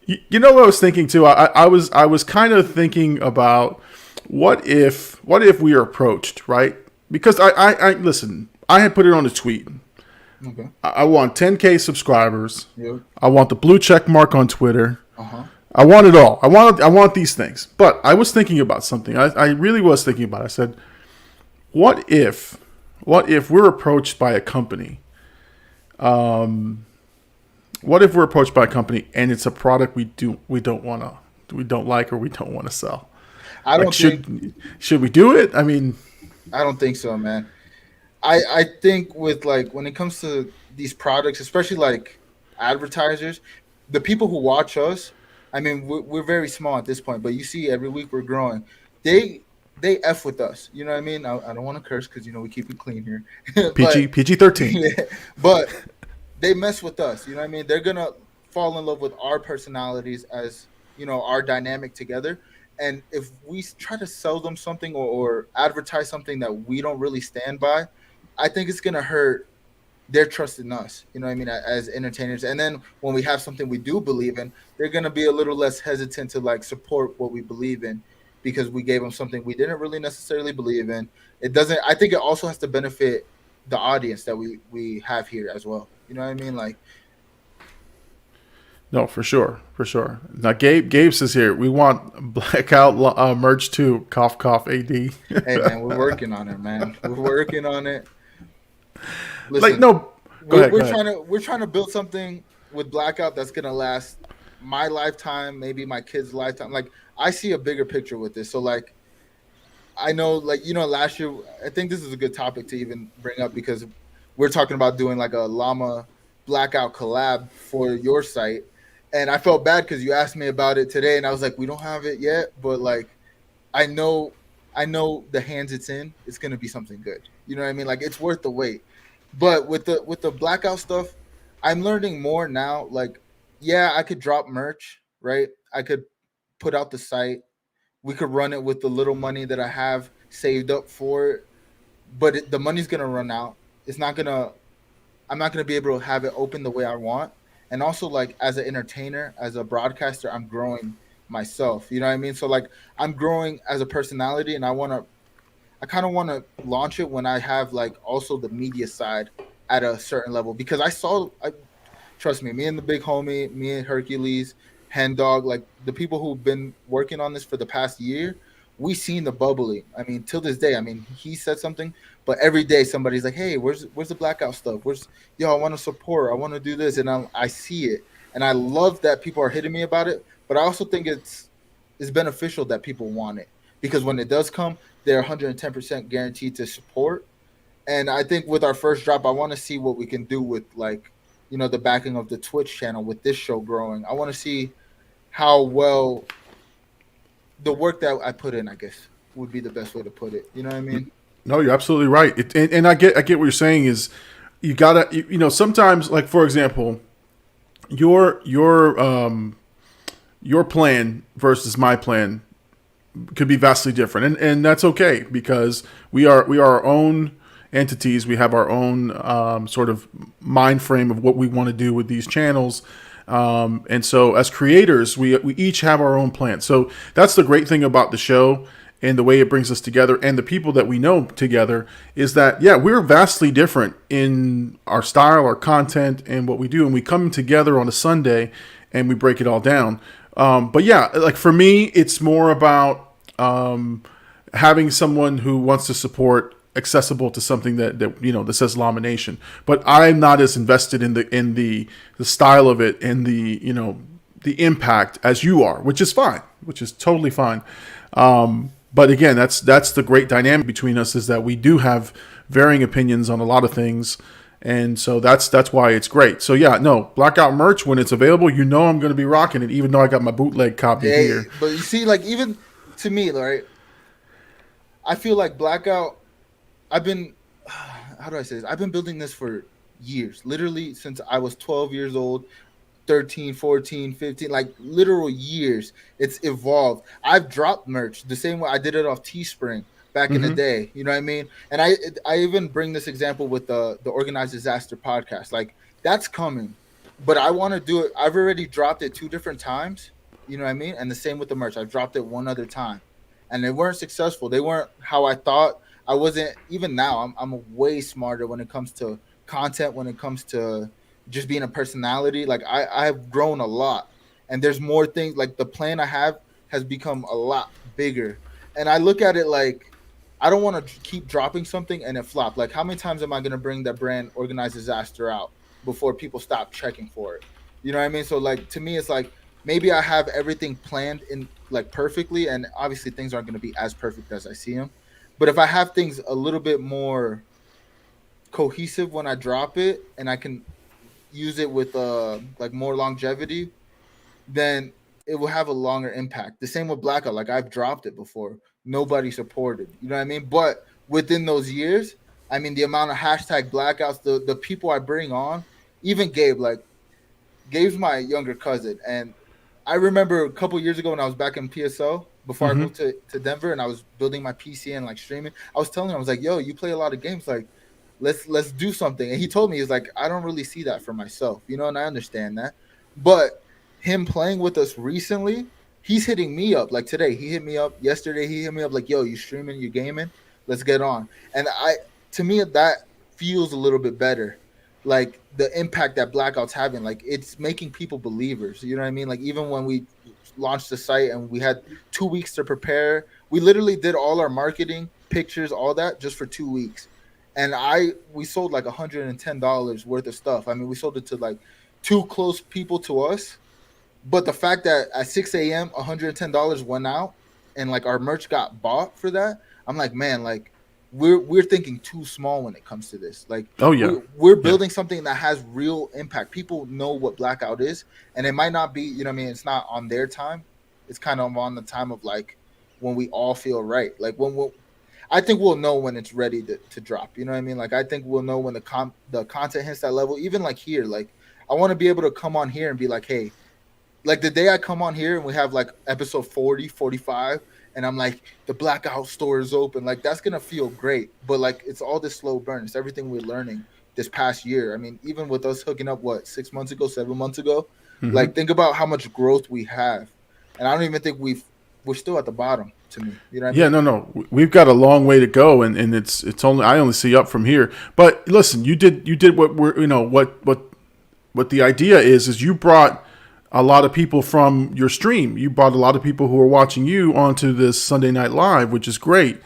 You know what I was thinking too? I was kind of thinking about what if we are approached, right? Because I listen, I had put it on a tweet. Okay. I want 10K subscribers. Yep. I want the blue check mark on Twitter. Uh-huh. I want it all. I want these things. But I was thinking about something. I really was thinking about it. I said, what if we're approached by a company? What if we're approached by a company and it's a product we don't like, or we don't want to sell? Should we do it? I mean, I don't think so, man. I think with when it comes to these products, especially like advertisers, the people who watch us, I mean, we're very small at this point, but you see every week we're growing. They F with us. You know what I mean? I don't want to curse because, we keep it clean here. PG-13. Yeah, but they mess with us. You know what I mean? They're going to fall in love with our personalities as, our dynamic together. And if we try to sell them something or advertise something that we don't really stand by, I think it's going to hurt their trust in us, you know what I mean, as entertainers. And then when we have something we do believe in, they're going to be a little less hesitant to support what we believe in, because we gave them something we didn't really necessarily believe in. I think it also has to benefit the audience that we have here as well. You know what I mean? No, for sure. Now, Gabe says here, we want Blackout merch too. Cough, cough, AD. Hey, man, we're working on it, man. We're working on it. Listen, we're trying to build something with Blackout that's gonna last my lifetime, maybe my kids' lifetime. I see a bigger picture with this. So I know, last year, I think this is a good topic to even bring up, because we're talking about doing a Llama Blackout collab for your site. And I felt bad because you asked me about it today, and I was like, we don't have it yet, but I know the hands it's in, it's gonna be something good. You know what I mean? It's worth the wait. But with the Blackout stuff, I'm learning more now. Yeah, I could drop merch, right? I could put out the site. We could run it with the little money that I have saved up for it, but the money's gonna run out. I'm not gonna be able to have it open the way I want. And also, as an entertainer, as a broadcaster, I'm growing myself. You know what I mean? So I'm growing as a personality, and I kind of want to launch it when I have also the media side at a certain level, because trust me and the big homie, me and Hercules, Hen Dog, the people who've been working on this for the past year, we seen the bubbly. I mean, till this day, he said something, but every day somebody's like, hey, where's the Blackout stuff? I want to support, I want to do this. And I see it. And I love that people are hitting me about it, but I also think it's beneficial that people want it, because when it does come, they're 110% guaranteed to support. And I think with our first drop, I want to see what we can do with the backing of the Twitch channel with this show growing. I want to see how well the work that I put in, I guess, would be the best way to put it. You know what I mean? No, you're absolutely right. And I get what you're saying is you gotta, sometimes, like, for example, your plan versus my plan could be vastly different, and that's okay, because we are our own entities. We have our own sort of mind frame of what we want to do with these channels. And so as creators, we each have our own plan. So that's the great thing about the show and the way it brings us together, and the people that we know together, is that, yeah, we're vastly different in our style, our content, and what we do. And we come together on a Sunday and we break it all down. But yeah, like for me, it's more about having someone who wants to support accessible to something that says Llama Nation. But I'm not as invested in the style of it and the impact as you are, which is fine, which is totally fine. But again, that's the great dynamic between us, is that we do have varying opinions on a lot of things. And so that's why it's great. So yeah, no, Blackout merch, when it's available, I'm going to be rocking it, even though I got my bootleg copy here. But you see, like, even to me, right, I feel like Blackout, how do I say this? I've been building this for years, literally since I was 12 years old, 13, 14, 15, like literal years. It's evolved. I've dropped merch the same way I did it off Teespring back in the day. You know what I mean? And I even bring this example with the Organized Disaster podcast. Like, that's coming, but I want to do it. I've already dropped it 2 different times. You know what I mean? And the same with the merch. I dropped it 1 other time, and they weren't successful. They weren't how I thought. I wasn't. Even now, I'm way smarter when it comes to content, when it comes to just being a personality. Like, I've grown a lot, and there's more things. Like, the plan I have has become a lot bigger, and I look at it like, I don't want to keep dropping something and it flop. Like, how many times am I going to bring that brand Organized Disaster out before people stop checking for it? You know what I mean? So, like, to me, it's like, maybe I have everything planned in, like, perfectly, and obviously things aren't going to be as perfect as I see them. But if I have things a little bit more cohesive when I drop it, and I can use it with like more longevity, then it will have a longer impact. The same with Blackout. Like, I've dropped it before, nobody supported. You know what I mean? But within those years, I mean, the amount of hashtag Blackouts, the people I bring on, even Gabe. Like, Gabe's my younger cousin, and I remember a couple years ago when I was back in PSO before I moved to Denver, and I was building my PC and like streaming. I was telling him, I was like, "Yo, you play a lot of games. Like, let's do something." And he told me, he's like, "I don't really see that for myself, you know." And I understand that, but him playing with us recently, he's hitting me up. Like, today, he hit me up. Yesterday, he hit me up like, "Yo, you streaming? You gaming? Let's get on." And to me, that feels a little bit better. Like, the impact that Blackout's having, like, it's making people believers. You know what I mean? Like, even when we launched the site and we had 2 weeks to prepare, we literally did all our marketing, pictures, all that just for 2 weeks. And we sold like $110 worth of stuff. I mean, we sold it to like 2 close people to us. But the fact that at 6 a.m., $110 went out and like our merch got bought for that, I'm like, man, like, we're thinking too small when it comes to this. Like, oh yeah, we're building something that has real impact. People know what Blackout is, and it might not be, you know what I mean, it's not on their time. It's kind of on the time of like when we all feel right. Like, I think we'll know when it's ready to drop. You know what I mean? Like, I think we'll know when the content hits that level. Even like here, like, I want to be able to come on here and be like, hey, like the day I come on here and we have like episode 40, 45, and I'm like, the Blackout store is open. Like, that's going to feel great. But like, it's all this slow burn. It's everything we're learning this past year. I mean, even with us hooking up, 7 months ago, like, think about how much growth we have. And I don't even think we're still at the bottom, to me. You know what I mean? No. We've got a long way to go, and it's only, I only see up from here. But listen, you did what we're, what the idea is you brought a lot of people from your stream. You brought a lot of people who are watching you onto this Sunday Night Live, which is great.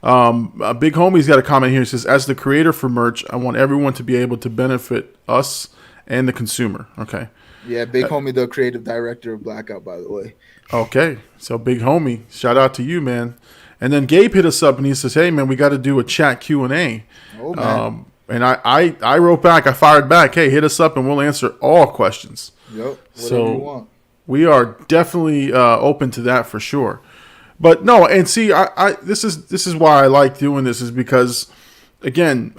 Big Homie's got a comment here. He says, as the creator for merch, I want everyone to be able to benefit us and the consumer. Okay. Yeah, Big Homie, the creative director of Blackout, by the way. Okay. So Big Homie, shout out to you, man. And then Gabe hit us up and he says, hey, man, we got to do a chat Q&A. Oh, man. And I wrote back, I fired back, hey, hit us up and we'll answer all questions. Yep, whatever you want. We are definitely open to that for sure. But no, and see, I this is why I like doing this, is because, again,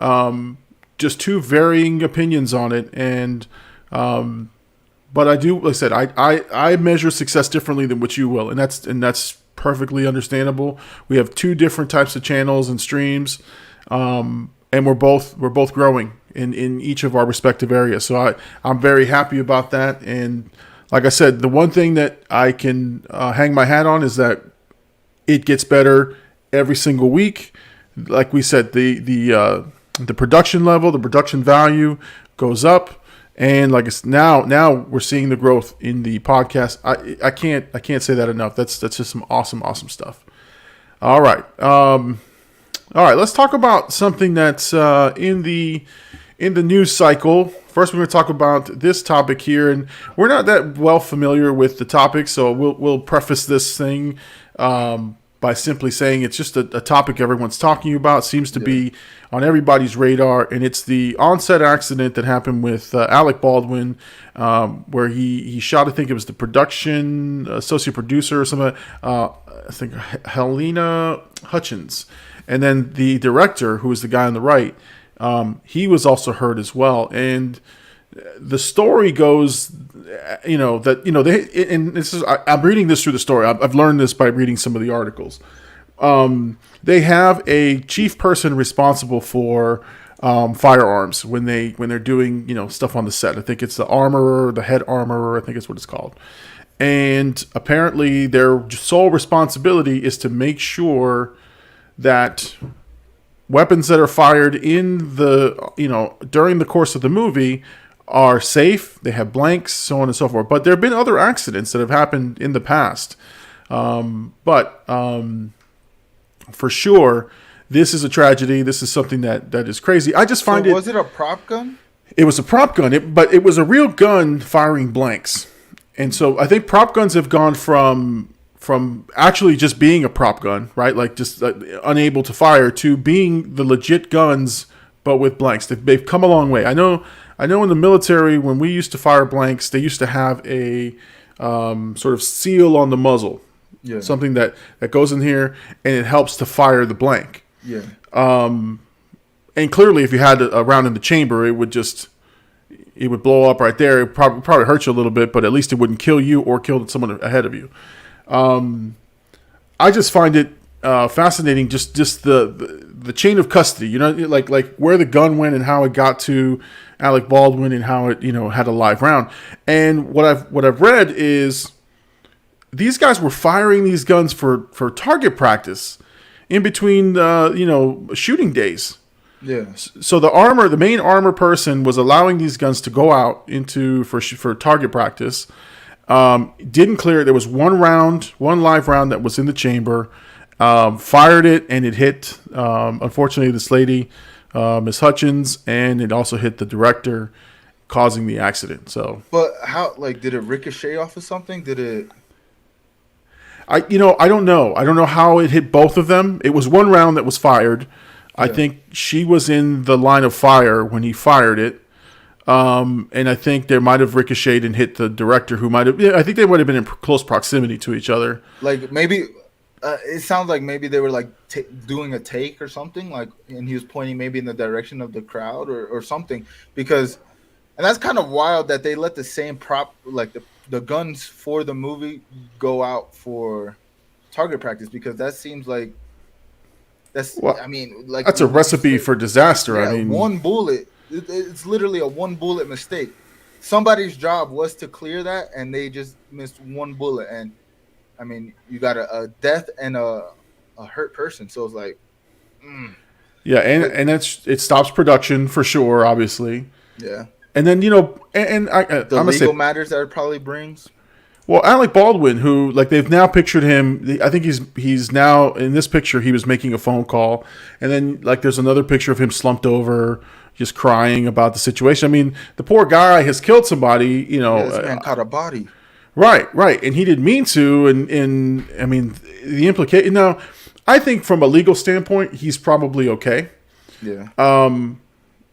just two varying opinions on it, and but I do, like I said, I measure success differently than what you will, and that's perfectly understandable. We have two different types of channels and streams, and we're both growing in each of our respective areas. So I'm very happy about that, and like I said, the one thing that I can hang my hat on is that it gets better every single week. Like we said, the production level, the production value goes up, and like it's now we're seeing the growth in the podcast. I can't say that enough. That's just some awesome stuff. All right, let's talk about something that's in the news cycle. First, we're going to talk about this topic here, and we're not that well familiar with the topic, so we'll preface this thing by simply saying it's just a topic everyone's talking about. Seems to be on everybody's radar, and it's the on-set accident that happened with Alec Baldwin, where he shot, I think it was the production associate producer or something, I think Helena Hutchins, and then the director, who was the guy on the right. He was also hurt as well, and the story goes, and this is, I'm reading this through the story. I've learned this by reading some of the articles. They have a chief person responsible for firearms when they're doing stuff on the set. I think it's the armorer, the head armorer. I think it's what it's called. And apparently, their sole responsibility is to make sure that weapons that are fired in during the course of the movie are safe. They have blanks, so on and so forth. But there have been other accidents that have happened in the past. But for sure, this is a tragedy. This is something that is crazy. I just find Was it a prop gun? It was a prop gun, but it was a real gun firing blanks. And so I think prop guns have gone from actually just being a prop gun, right? Like just unable to fire, to being the legit guns, but with blanks. They've come a long way. I know in the military, when we used to fire blanks, they used to have a sort of seal on the muzzle. Yeah. Something that goes in here and it helps to fire the blank. Yeah. And clearly if you had a round in the chamber, it would blow up right there. It probably hurt you a little bit, but at least it wouldn't kill you or kill someone ahead of you. I just find it fascinating, just the chain of custody, like where the gun went and how it got to Alec Baldwin and how it had a live round. And what I've read is these guys were firing these guns for target practice in between shooting days. Yeah. So the main armor person was allowing these guns to go out for target practice. Didn't clear it. There was one live round that was in the chamber. Fired it, and it hit, unfortunately, this lady, Miss Hutchins, and it also hit the director, causing the accident. So, but how? Like, did it ricochet off of something? Did it? I don't know. I don't know how it hit both of them. It was one round that was fired. I think she was in the line of fire when he fired it. And I think they might have ricocheted and hit the director, who might have. Yeah, I think they would have been in close proximity to each other. Like maybe it sounds like maybe they were like doing a take or something. Like, and he was pointing maybe in the direction of the crowd or something. And that's kind of wild that they let the same prop, like the guns for the movie, go out for target practice, because that seems like that's. Well, I mean, like that's a recipe for disaster. Yeah, I mean, one bullet. It's literally a one bullet mistake. Somebody's job was to clear that, and they just missed one bullet. And I mean, you got a death and a hurt person. So it's like, yeah, and it stops production for sure, obviously. Yeah. And then I'm legal matters that it probably brings. Well, Alec Baldwin, who they've now pictured him, I think he's now in this picture. He was making a phone call, and then there's another picture of him slumped over, just crying about the situation. I mean, the poor guy has killed somebody. This man caught a body. Right, and he didn't mean to. And I mean, the implication. Now, I think from a legal standpoint, he's probably okay. Yeah.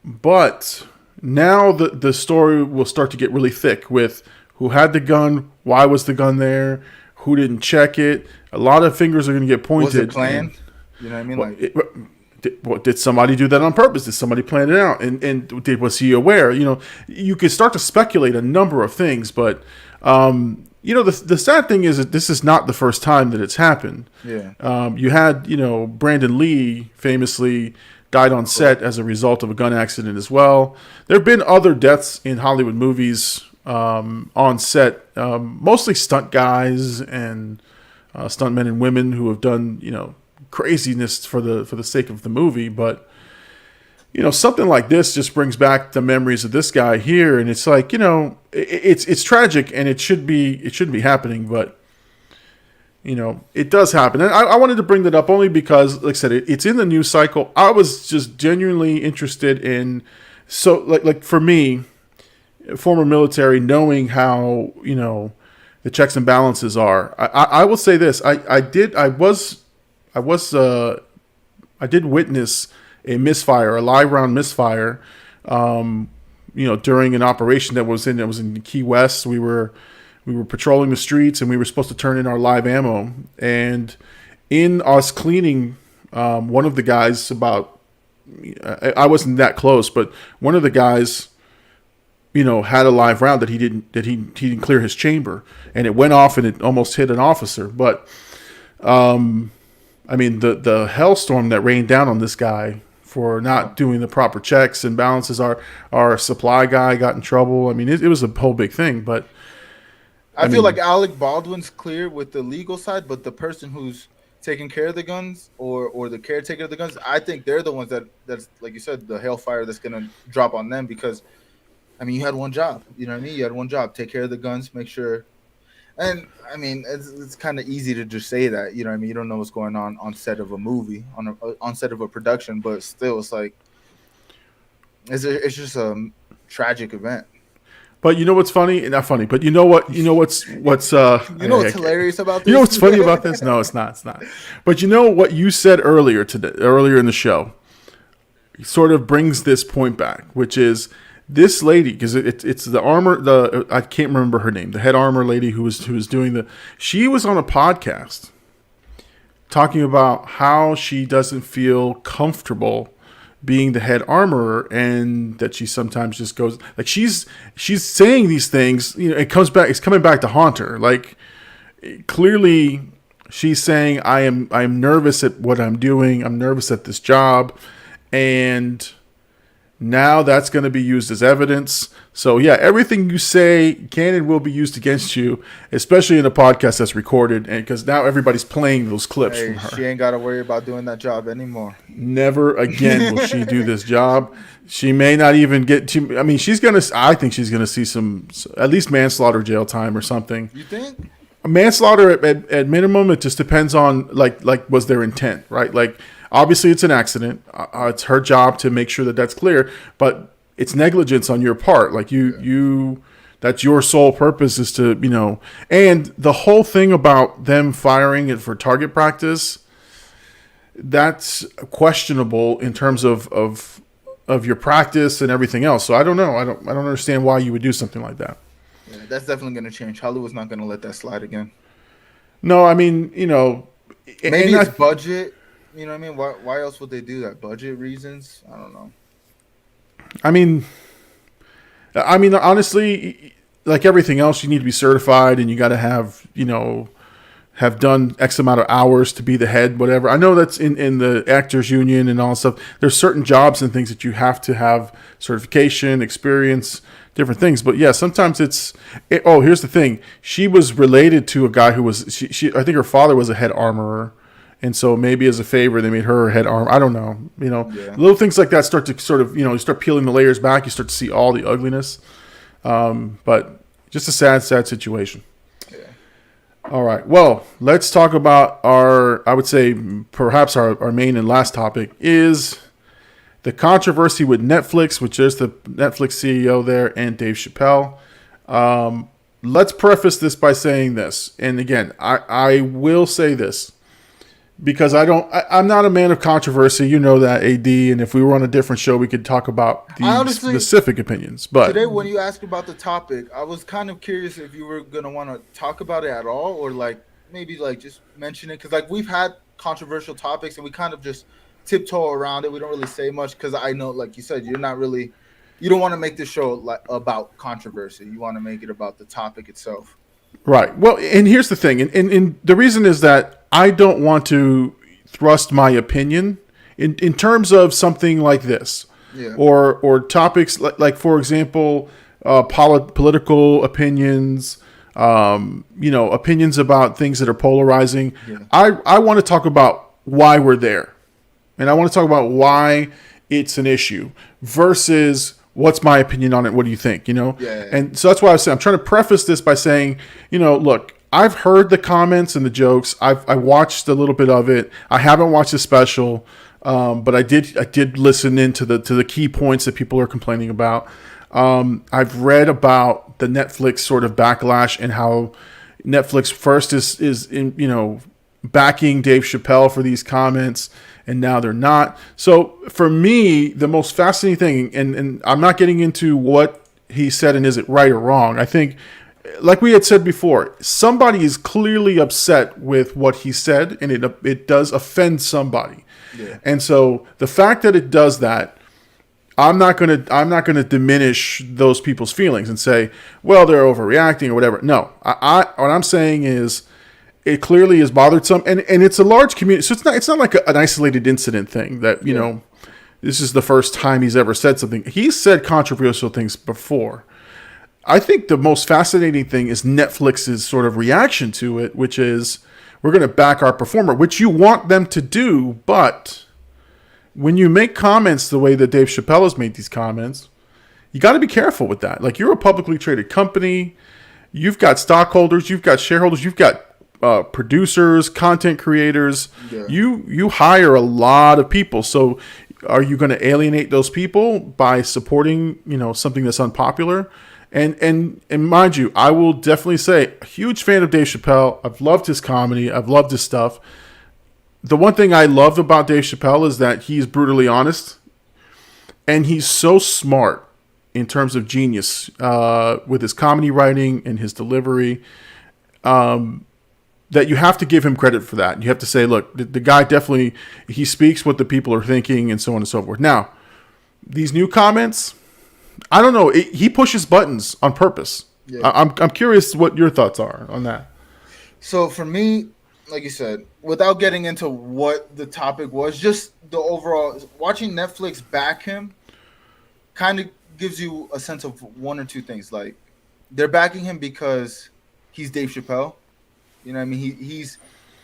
But now the story will start to get really thick with who had the gun, why was the gun there, who didn't check it. A lot of fingers are going to get pointed. Was it planned? You know what I mean? Did somebody do that on purpose? Did somebody plan it out? And was he aware? You know, you could start to speculate a number of things, but you know, the sad thing is that this is not the first time that it's happened. Yeah. You had, you know, Brandon Lee famously died on set as a result of a gun accident as well. There have been other deaths in Hollywood movies on set, mostly stunt guys and stuntmen and women who have done, you know, craziness for the sake of the movie. But you know, something like this just brings back the memories of this guy here, and it's like, you know, it's tragic, and it shouldn't be happening, but you know, it does happen. And I wanted to bring that up only because, like I said, it's in the news cycle. I was just genuinely interested in, so like for me, former military, knowing how, you know, the checks and balances are. I will say this: I did witness a misfire, a live round misfire, you know, during an operation that was in Key West. We were patrolling the streets, and we were supposed to turn in our live ammo. And in us cleaning, one of the guys, I wasn't that close, but one of the guys, you know, had a live round that he didn't clear his chamber, and it went off and it almost hit an officer. But I mean, the hellstorm that rained down on this guy for not doing the proper checks and balances. Our supply guy got in trouble. I mean, it was a whole big thing. But I feel like Alec Baldwin's clear with the legal side, but the person who's taking care of the guns or the caretaker of the guns, I think they're the ones that's like you said, the hellfire that's gonna drop on them, because I mean, you had one job. You know what I mean? You had one job: take care of the guns, make sure. And I mean, it's kind of easy to just say that, you know what I mean? You don't know what's going on set of a movie, on set of a production, but still, it's like, it's just a tragic event. But you know what's funny? Not funny, but you know what's hilarious about this? You know what's funny about this? No, it's not. But you know what you said earlier in the show sort of brings this point back, which is this lady, because it's the armor, I can't remember her name, the head armor lady who was doing she was on a podcast talking about how she doesn't feel comfortable being the head armorer, and that she sometimes just goes, like, she's saying these things, you know, it's coming back to haunt her. Like, clearly she's saying, I'm nervous at what I'm doing, I'm nervous at this job, and now that's going to be used as evidence. So yeah, everything you say can and will be used against you, especially in a podcast that's recorded, and because now everybody's playing those clips from her. She ain't got to worry about doing that job anymore. Never again will she do this job. She may not even get to. I mean, I think she's gonna see some, at least manslaughter jail time or something. You think? Manslaughter at minimum. It just depends on like was their intent, right? Like, obviously it's an accident. It's her job to make sure that that's clear, but it's negligence on your part. Like you that's your sole purpose, is to, you know, and the whole thing about them firing it for target practice, that's questionable in terms of your practice and everything else. So I don't know. I don't understand why you would do something like that. Yeah, that's definitely going to change. Hollywood's not going to let that slide again. No, I mean, you know, maybe it's budget. You know what I mean? Why else would they do that? Budget reasons? I don't know. I mean, honestly, like everything else, you need to be certified, and you got to have, you know, have done X amount of hours to be the head, whatever. I know that's in the actors union and all that stuff. There's certain jobs and things that you have to have certification, experience, different things. But yeah, sometimes here's the thing. She was related to a guy who was, I think her father was a head armorer. And so maybe as a favor, they made her head armor. I don't know. You know, Little things like that start to sort of, you know, you start peeling the layers back. You start to see all the ugliness. But just a sad situation. Yeah. All right. Well, let's talk about I would say perhaps our main and last topic is the controversy with Netflix, which is the Netflix CEO there and Dave Chappelle. Let's preface this by saying this. And again, I will say this. because I'm not a man of controversy. You know that, AD. And if we were on a different show, we could talk about the honestly, specific opinions. But today, when you asked about the topic, I was kind of curious if you were gonna want to talk about it at all, or like maybe like just mention it, because like we've had controversial topics and we kind of just tiptoe around it. We don't really say much because I know, like you said, you don't want to make the show like about controversy. You want to make it about the topic itself. right. Well, and here's the thing, and the reason is that I don't want to thrust my opinion in terms of something like this, Yeah. or topics like for example, political opinions, opinions about things that are polarizing. Yeah. I want to talk about why we're there, and I want to talk about why it's an issue versus what's my opinion on it. What do you think? Yeah. And so that's why I was saying I'm trying to preface this by saying, look, I've heard the comments and the jokes. I watched a little bit of it. I haven't watched the special, but I did listen into the key points that people are complaining about. I've read about the Netflix sort of backlash and how Netflix first is in backing Dave Chappelle for these comments, and now they're not. So for me, the most fascinating thing, and I'm not getting into what he said and is it right or wrong. I think, like we had said before, somebody is clearly upset with what he said, and it does offend somebody. Yeah. And so the fact that it does that, I'm not gonna diminish those people's feelings and say, well, they're overreacting or whatever. No, what I'm saying is, it clearly has bothered some, and it's a large community, so it's not like an isolated incident thing that this is the first time he's ever said something. He's said controversial things before. I think the most fascinating thing is Netflix's sort of reaction to it, which is, we're going to back our performer, which you want them to do, but when you make comments the way that Dave Chappelle has made these comments, you got to be careful with that. Like, you're a publicly traded company. You've got stockholders. You've got shareholders. You've got producers, content creators. Yeah. You hire a lot of people. So are you going to alienate those people by supporting, something that's unpopular? And mind you, I will definitely say, a huge fan of Dave Chappelle. I've loved his comedy. I've loved his stuff. The one thing I love about Dave Chappelle is that he's brutally honest, and he's so smart in terms of genius with his comedy writing and his delivery, that you have to give him credit for that. You have to say, look, the guy definitely, he speaks what the people are thinking, and so on and so forth. Now, these new comments, I don't know. He pushes buttons on purpose. Yeah. I'm curious what your thoughts are on that. So for me, like you said, without getting into what the topic was, just the overall, watching Netflix back him kind of gives you a sense of one or two things. Like, they're backing him because he's Dave Chappelle. You know what I mean? He's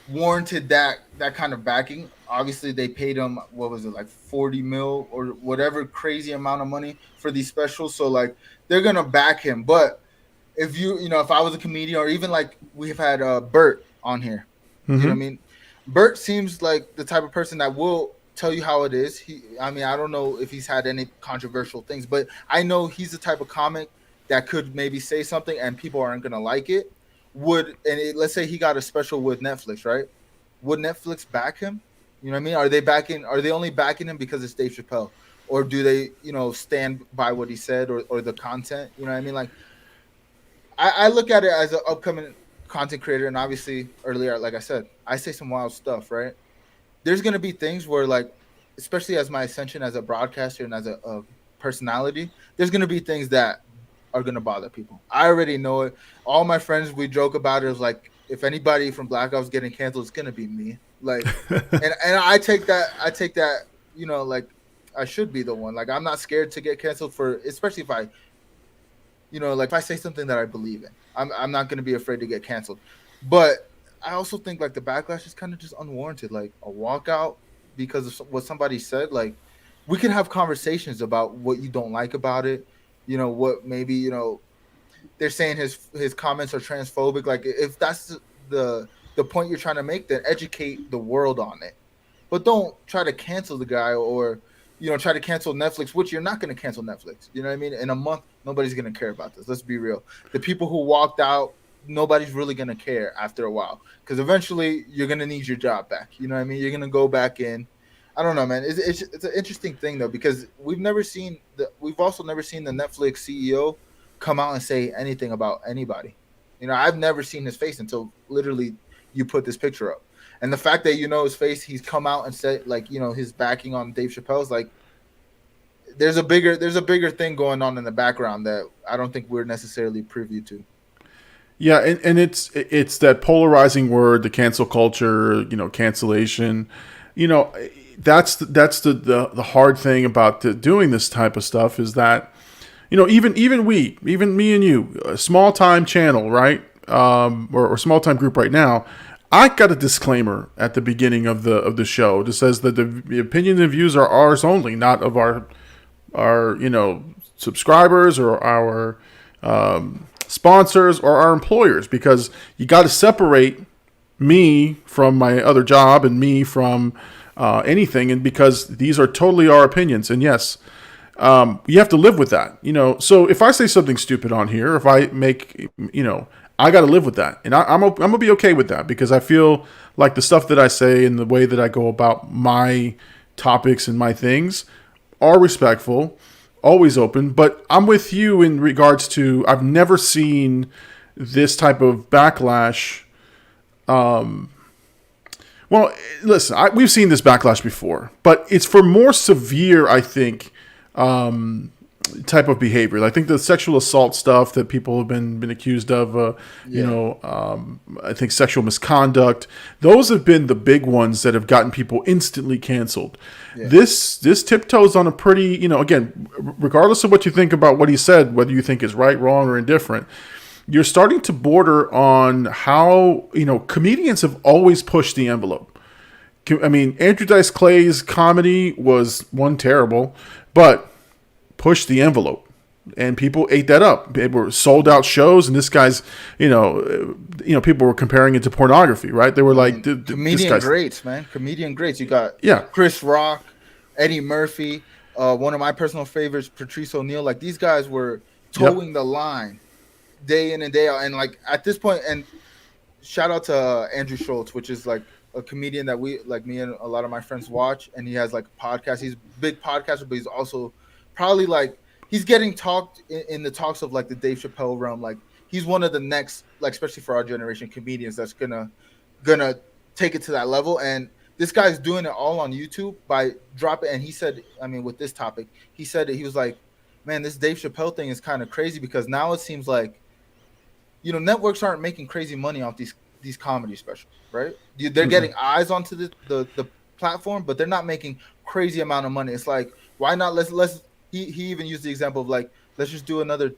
warranted that kind of backing. Obviously, they paid him, what was it, like 40 mil or whatever crazy amount of money for these specials. So, like, they're going to back him. But if if I was a comedian, or even like we've had Bert on here, you know what I mean? Bert seems like the type of person that will tell you how it is. I don't know if he's had any controversial things, but I know he's the type of comic that could maybe say something and people aren't going to like it. Let's say he got a special with Netflix, right? Would Netflix back him? You know what I mean? Are they only backing him because it's Dave Chappelle? Or do they, stand by what he said or the content? You know what I mean? Like, I look at it as an upcoming content creator, and obviously earlier, like I said, I say some wild stuff, right? There's going to be things where, like, especially as my ascension as a broadcaster and as a personality, there's going to be things that are going to bother people. I already know it. All my friends, we joke about it. It's like, if anybody from Black Ops getting canceled, it's going to be me. Like, and I take that, like, I should be the one. Like, I'm not scared to get canceled especially if I, like, if I say something that I believe in, I'm not going to be afraid to get canceled. But I also think, like, the backlash is kind of just unwarranted. Like, a walkout because of what somebody said. Like, we can have conversations about what you don't like about it. What maybe, they're saying his comments are transphobic. Like, if that's the point you're trying to make, then educate the world on it. But don't try to cancel the guy or, try to cancel Netflix, which you're not going to cancel Netflix. You know what I mean? In a month, nobody's going to care about this. Let's be real. The people who walked out nobody's really gonna care after a while, because eventually you're gonna need your job back. You know what I mean? You're gonna go back in. I don't know, man. It's an interesting thing though, because we've also never seen the Netflix CEO come out and say anything about anybody. You know, I've never seen his face until literally you put this picture up, and the fact that you know his face, he's come out and said, like, you know, his backing on Dave Chappelle's, like, there's a bigger thing going on in the background that I don't think we're necessarily privy to. Yeah, and it's that polarizing word, the cancel culture, cancellation. You know, that's the hard thing about doing this type of stuff is that, even me and you, a small time channel, right? Or small time group right now. I got a disclaimer at the beginning of the show that says that the opinions and views are ours only, not of our subscribers or our sponsors or our employers, because you got to separate me from my other job and me from anything, and because these are totally our opinions, and yes, you have to live with that. So if I say something stupid on here, if I make, I got to live with that, and I'm gonna be okay with that, because I feel like the stuff that I say and the way that I go about my topics and my things are respectful, always open. But I'm with you in regards to, I've never seen this type of backlash. Well, listen, we've seen this backlash before, but it's for more severe, I think, type of behavior. I think the sexual assault stuff that people have been accused of, I think sexual misconduct, those have been the big ones that have gotten people instantly canceled. Yeah. This tiptoes on a pretty, again, regardless of what you think about what he said, whether you think is right, wrong, or indifferent, you're starting to border on how, comedians have always pushed the envelope. I mean, Andrew Dice Clay's comedy was one terrible, but pushed the envelope, and people ate that up. They were sold out shows, and this guy's, people were comparing it to pornography, right? They were like, comedian greats, man. Comedian greats. You got Chris Rock, Eddie Murphy, one of my personal favorites, Patrice O'Neal. Like, these guys were towing the line day in and day out. And like at this point, and shout out to Andrew Schultz, which is like a comedian that we, like, me and a lot of my friends watch, and he has like a podcast. He's a big podcaster, but he's also probably like, he's getting talked in the talks of like the Dave Chappelle realm. Like, he's one of the next, like, especially for our generation, comedians that's gonna take it to that level. And this guy's doing it all on YouTube by dropping. And he said, I mean, with this topic, he said that he was like, man, this Dave Chappelle thing is kind of crazy, because now it seems like, networks aren't making crazy money off these comedy specials, right? They're getting eyes onto the platform, but they're not making crazy amount of money. It's like, why not? Let's. He even used the example of like, let's just do another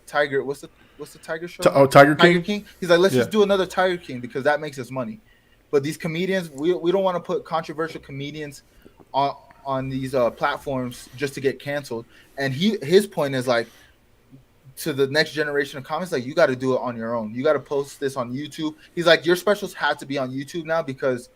Tiger. What's the Tiger show? Tiger King. He's like, let's just do another Tiger King, because that makes us money. But these comedians, we don't want to put controversial comedians on these platforms just to get canceled. And his point is like, to the next generation of comics, like, you got to do it on your own. You got to post this on YouTube. He's like, your specials have to be on YouTube now, because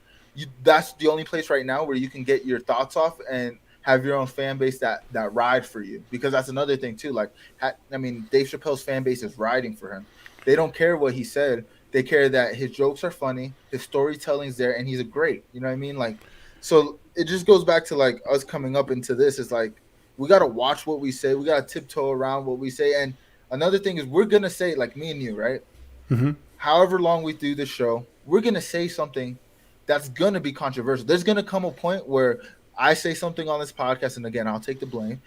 that's the only place right now where you can get your thoughts off and have your own fan base that ride for you. Because that's another thing too. Like, I mean, Dave Chappelle's fan base is riding for him. They don't care what he said. They care that his jokes are funny, his storytelling's there, and he's a great. You know what I mean? Like, so it just goes back to like us coming up into this. Is like, we got to watch what we say. We got to tiptoe around what we say. And another thing is, we're gonna say, like, me and you, right? Mm-hmm. However long we do this show, we're gonna say something that's gonna be controversial. There's gonna come a point where I say something on this podcast, and again, I'll take the blame.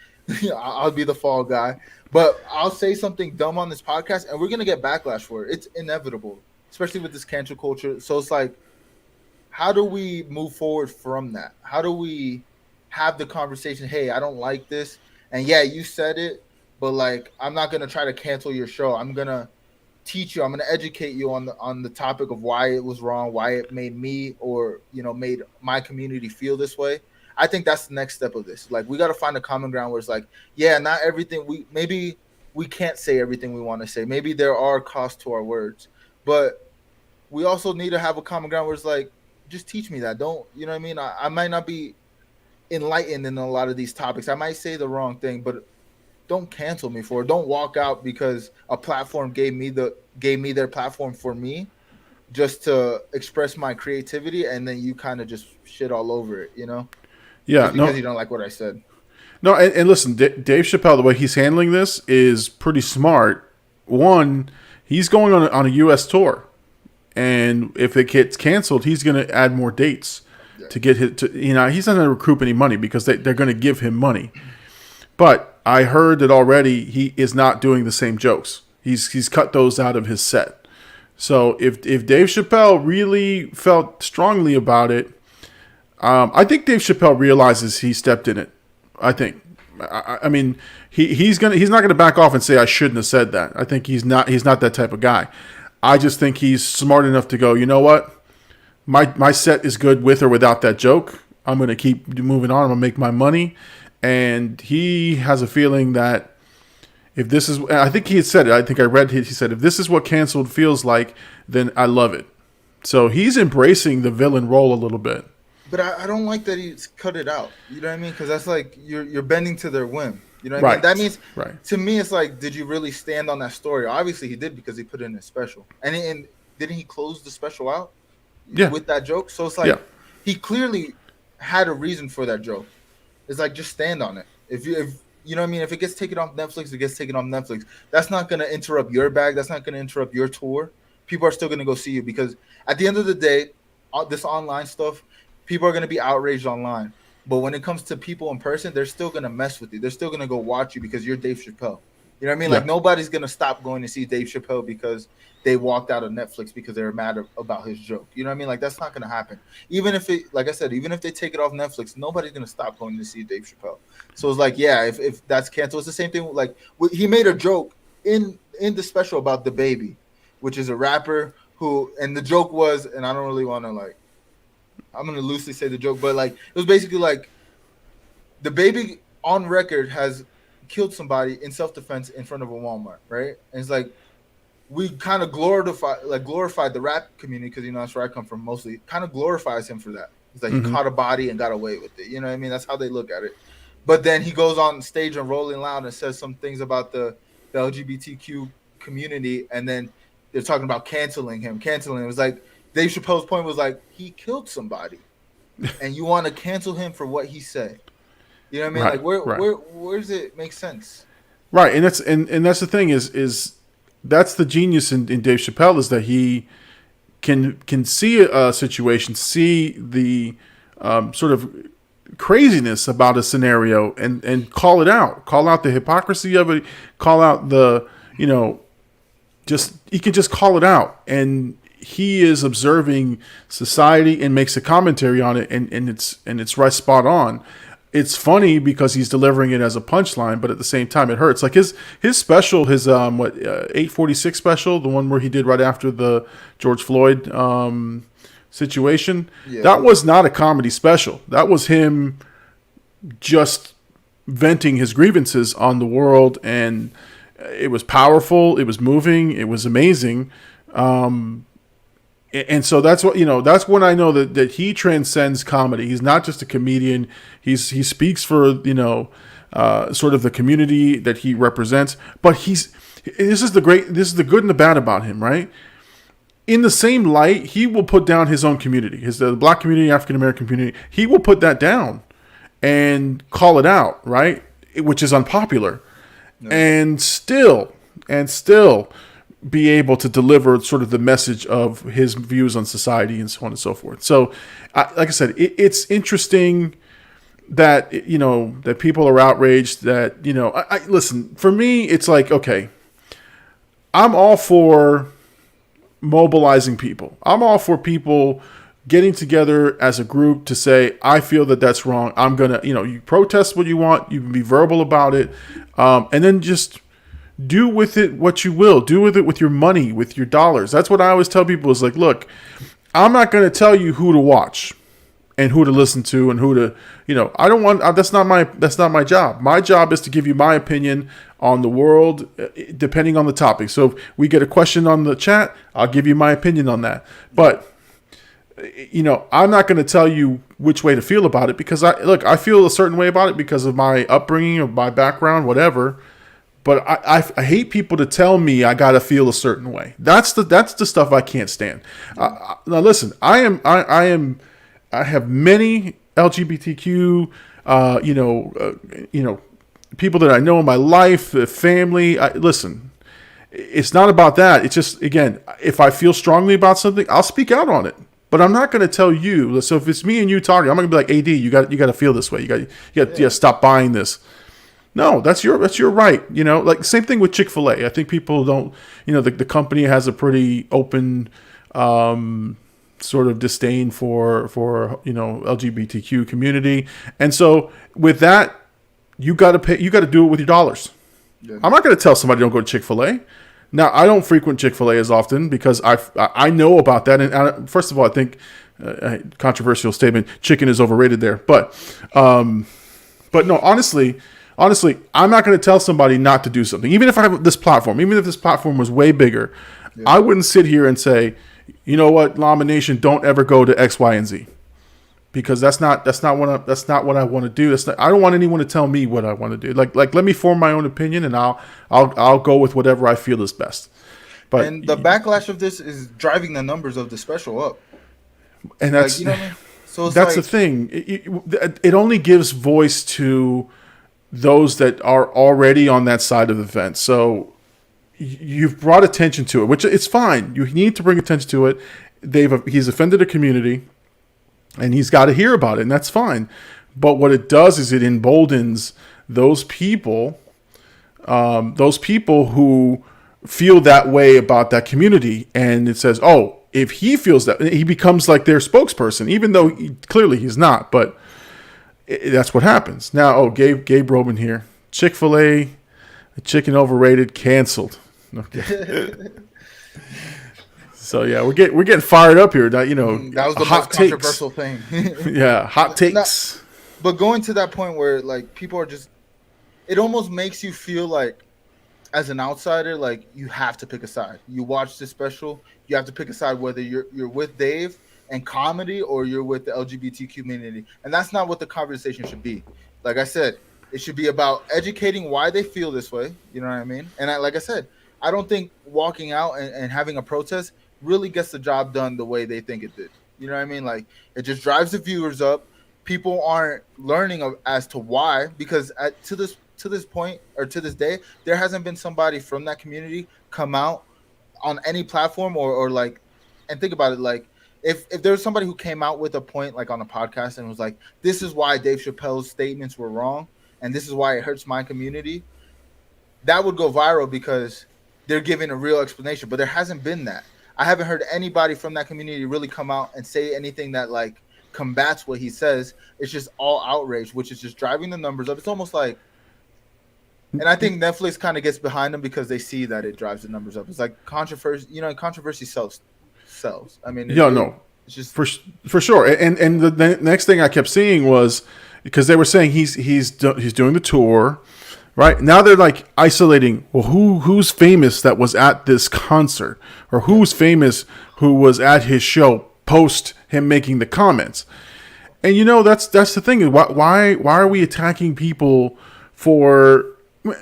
I'll be the fall guy, but I'll say something dumb on this podcast, and we're gonna get backlash for it. It's inevitable, especially with this cancel culture. So it's like, how do we move forward from that? How do we have the conversation? Hey, I don't like this, and yeah, you said it, but like, I'm not gonna try to cancel your show. I'm gonna teach you. I'm gonna educate you on the topic of why it was wrong, why it made me, or made my community feel this way. I think that's the next step of this. Like, we got to find a common ground where it's like, yeah, not everything maybe we can't say everything we want to say. Maybe there are costs to our words, but we also need to have a common ground where it's like, just teach me that. Don't, you know what I mean? I might not be enlightened in a lot of these topics. I might say the wrong thing, but don't cancel me for it. Don't walk out because a platform gave me their platform for me just to express my creativity, and then you kind of just shit all over it, Yeah, just because you don't like what I said. No, and listen, Dave Chappelle, the way he's handling this is pretty smart. One, he's going on a U.S. tour, and if it gets canceled, he's going to add more dates to get he's not going to recoup any money because they're going to give him money. But I heard that already he is not doing the same jokes. He's cut those out of his set. So if Dave Chappelle really felt strongly about it, I think Dave Chappelle realizes he stepped in it. I think. I mean, he's not gonna back off and say I shouldn't have said that. I think he's not that type of guy. I just think he's smart enough to go, you know what? My set is good with or without that joke. I'm gonna keep moving on. I'm gonna make my money. And he has a feeling that if this is, I think he had said it. I think I read he said, if this is what canceled feels like, then I love it. So he's embracing the villain role a little bit. But I don't like that he's cut it out. You know what I mean? Because that's like you're bending to their whim. You know what I mean? That means, to me, it's like, did you really stand on that story? Obviously, he did because he put it in his special. And didn't he close the special out with that joke? So it's like he clearly had a reason for that joke. It's like, just stand on it. If you know what I mean? If it gets taken off Netflix, it gets taken off Netflix. That's not going to interrupt your bag. That's not going to interrupt your tour. People are still going to go see you because at the end of the day, this online stuff, people are going to be outraged online. But when it comes to people in person, they're still going to mess with you. They're still going to go watch you because you're Dave Chappelle. You know what I mean? Like, nobody's going to stop going to see Dave Chappelle because they walked out of Netflix because they were mad about his joke. You know what I mean? Like, that's not going to happen. Even if like I said, even if they take it off Netflix, nobody's going to stop going to see Dave Chappelle. So it's like, yeah, if that's canceled, it's the same thing. Like, he made a joke in the special about the baby, which is a rapper and the joke was, and I don't really want to, like, I'm going to loosely say the joke, but like, it was basically like the baby on record has killed somebody in self-defense in front of a Walmart, right? And it's like, we kind of glorified the rap community because, that's where I come from mostly, kind of glorifies him for that. It's like, he caught a body and got away with it. You know what I mean? That's how they look at it. But then he goes on stage and Rolling Loud and says some things about the LGBTQ community, and then they're talking about canceling him. It was like, Dave Chappelle's point was like, he killed somebody, and you want to cancel him for what he said. You know what I mean? Where does it make sense? Right, and that's the thing is that's the genius in Dave Chappelle, is that he can see a situation, see the sort of craziness about a scenario, and call it out, call out the hypocrisy of it, call out the he can just call it out, and he is observing society and makes a commentary on it, and it's right spot on. It's funny because he's delivering it as a punchline, but at the same time it hurts. Like his special, his 846 special, the one where he did right after the George Floyd situation, that was not a comedy special. That was him just venting his grievances on the world, and it was powerful, it was moving, it was amazing. And so that's what, that's when I know that he transcends comedy. He's not just a comedian. He speaks for, sort of the community that he represents. But this is the good and the bad about him, right? In the same light, he will put down his own community, the Black community, African American community. He will put that down and call it out, right? Which is unpopular, and still be able to deliver sort of the message of his views on society and so on and so forth. So, like I said, it's interesting that, that people are outraged that, I listen, for me, it's like, okay, I'm all for mobilizing people. I'm all for people getting together as a group to say, I feel that that's wrong. I'm going to, you protest what you want. You can be verbal about it. And then just do with it what you will. Do with it with your money, with your dollars. That's what I always tell people is like, look, I'm not going to tell you who to watch and who to listen to and who to, I don't want, that's not my job. My job is to give you my opinion on the world, depending on the topic. So if we get a question on the chat, I'll give you my opinion on that. But, I'm not going to tell you which way to feel about it because I feel a certain way about it because of my upbringing or my background, whatever. But I hate people to tell me I gotta feel a certain way. That's the stuff I can't stand. Now listen, I have many LGBTQ, people that I know in my life, family. Listen, it's not about that. It's just, again, if I feel strongly about something, I'll speak out on it. But I'm not going to tell you. So if it's me and you talking, I'm going to be like, AD, you got to feel this way. You got to stop buying this. No, that's your right. Like same thing with Chick-fil-A. I think people don't, the company has a pretty open sort of disdain for LGBTQ community. And so with that, you got to pay, you got to do it with your dollars. Yeah. I'm not going to tell somebody don't go to Chick-fil-A. Now, I don't frequent Chick-fil-A as often because I know about that. And first of all, I think controversial statement, chicken is overrated there. But no, honestly, I'm not going to tell somebody not to do something. Even if I have this platform, even if this platform was way bigger, yeah. I wouldn't sit here and say, you know what, Llama Nation, don't ever go to X, Y, and Z, because that's not what I want to do. I don't want anyone to tell me what I want to do. Like let me form my own opinion, and I'll go with whatever I feel is best. And the backlash of this is driving the numbers of the special up. And that's what I mean? So that's the thing. It only gives voice to those that are already on that side of the fence. So you've brought attention to it, which it's fine. You need to bring attention to it. He's offended a community, and he's got to hear about it, and that's fine. But what it does is it emboldens those people who feel that way about that community, and it says, oh, if he feels that, he becomes like their spokesperson, even though clearly he's not. But that's what happens. Now, Gabe Roman here. Chick-fil-A, chicken overrated, canceled. Okay. So yeah, we're getting fired up here. That was the hot most controversial thing. Yeah, hot takes. But going to that point where like people are just, it almost makes you feel like, as an outsider, like you have to pick a side. You watch this special, you have to pick a side, whether you're with Dave and comedy or you're with the LGBT community. And that's not what the conversation should be. Like I said, it should be about educating why they feel this way. You know what I mean? And like I said, I don't think walking out and having a protest really gets the job done the way they think it did. You know what I mean? Like it just drives the viewers up. People aren't learning as to why, because to this point or to this day, there hasn't been somebody from that community come out on any platform or like, and think about it, like if there's somebody who came out with a point like on a podcast and was like, this is why Dave Chappelle's statements were wrong and this is why it hurts my community, that would go viral because they're giving a real explanation. But there hasn't been that. I haven't heard anybody from that community really come out and say anything that like combats what he says. It's just all outrage, which is just driving the numbers up. It's almost like, and I think Netflix kind of gets behind them because they see that it drives the numbers up. It's like controversy, controversy sells. I mean, it's just for sure. And the next thing I kept seeing was, because they were saying he's doing the tour, right? Now they're like isolating. Well, who's famous that was at this concert, or who's famous who was at his show post him making the comments? And that's the thing. Why are we attacking people for?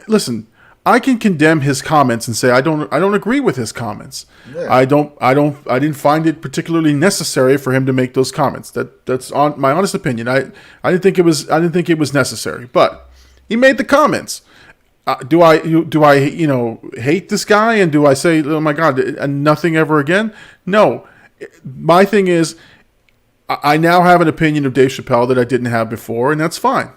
Listen, I can condemn his comments and say I don't agree with his comments. Yeah. I didn't find it particularly necessary for him to make those comments. That's on my honest opinion. I didn't think it was necessary, but he made the comments. Do I hate this guy, and do I say, oh my God, nothing ever again? No. My thing is, I now have an opinion of Dave Chappelle that I didn't have before, and that's fine.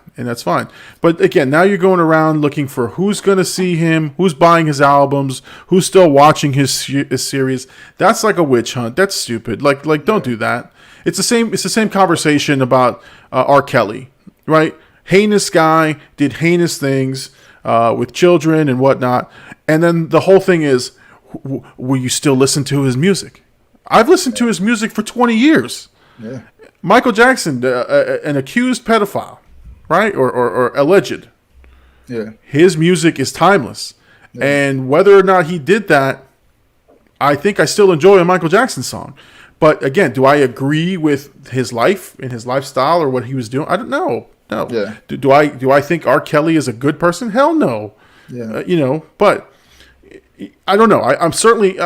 But again, now you're going around looking for who's going to see him, who's buying his albums, who's still watching his series. That's like a witch hunt. That's stupid. Like don't do that. It's the same conversation about R. Kelly, right? Heinous guy, did heinous things with children and whatnot. And then the whole thing is, will you still listen to his music? I've listened to his music for 20 years. Yeah. Michael Jackson, an accused pedophile, right? Or alleged. Yeah. His music is timeless. Yeah. And whether or not he did that, I think I still enjoy a Michael Jackson song. But again, do I agree with his life and his lifestyle or what he was doing? I don't know. No. Yeah. Do I think R. Kelly is a good person? Hell no. Yeah. But I don't know. I'm certainly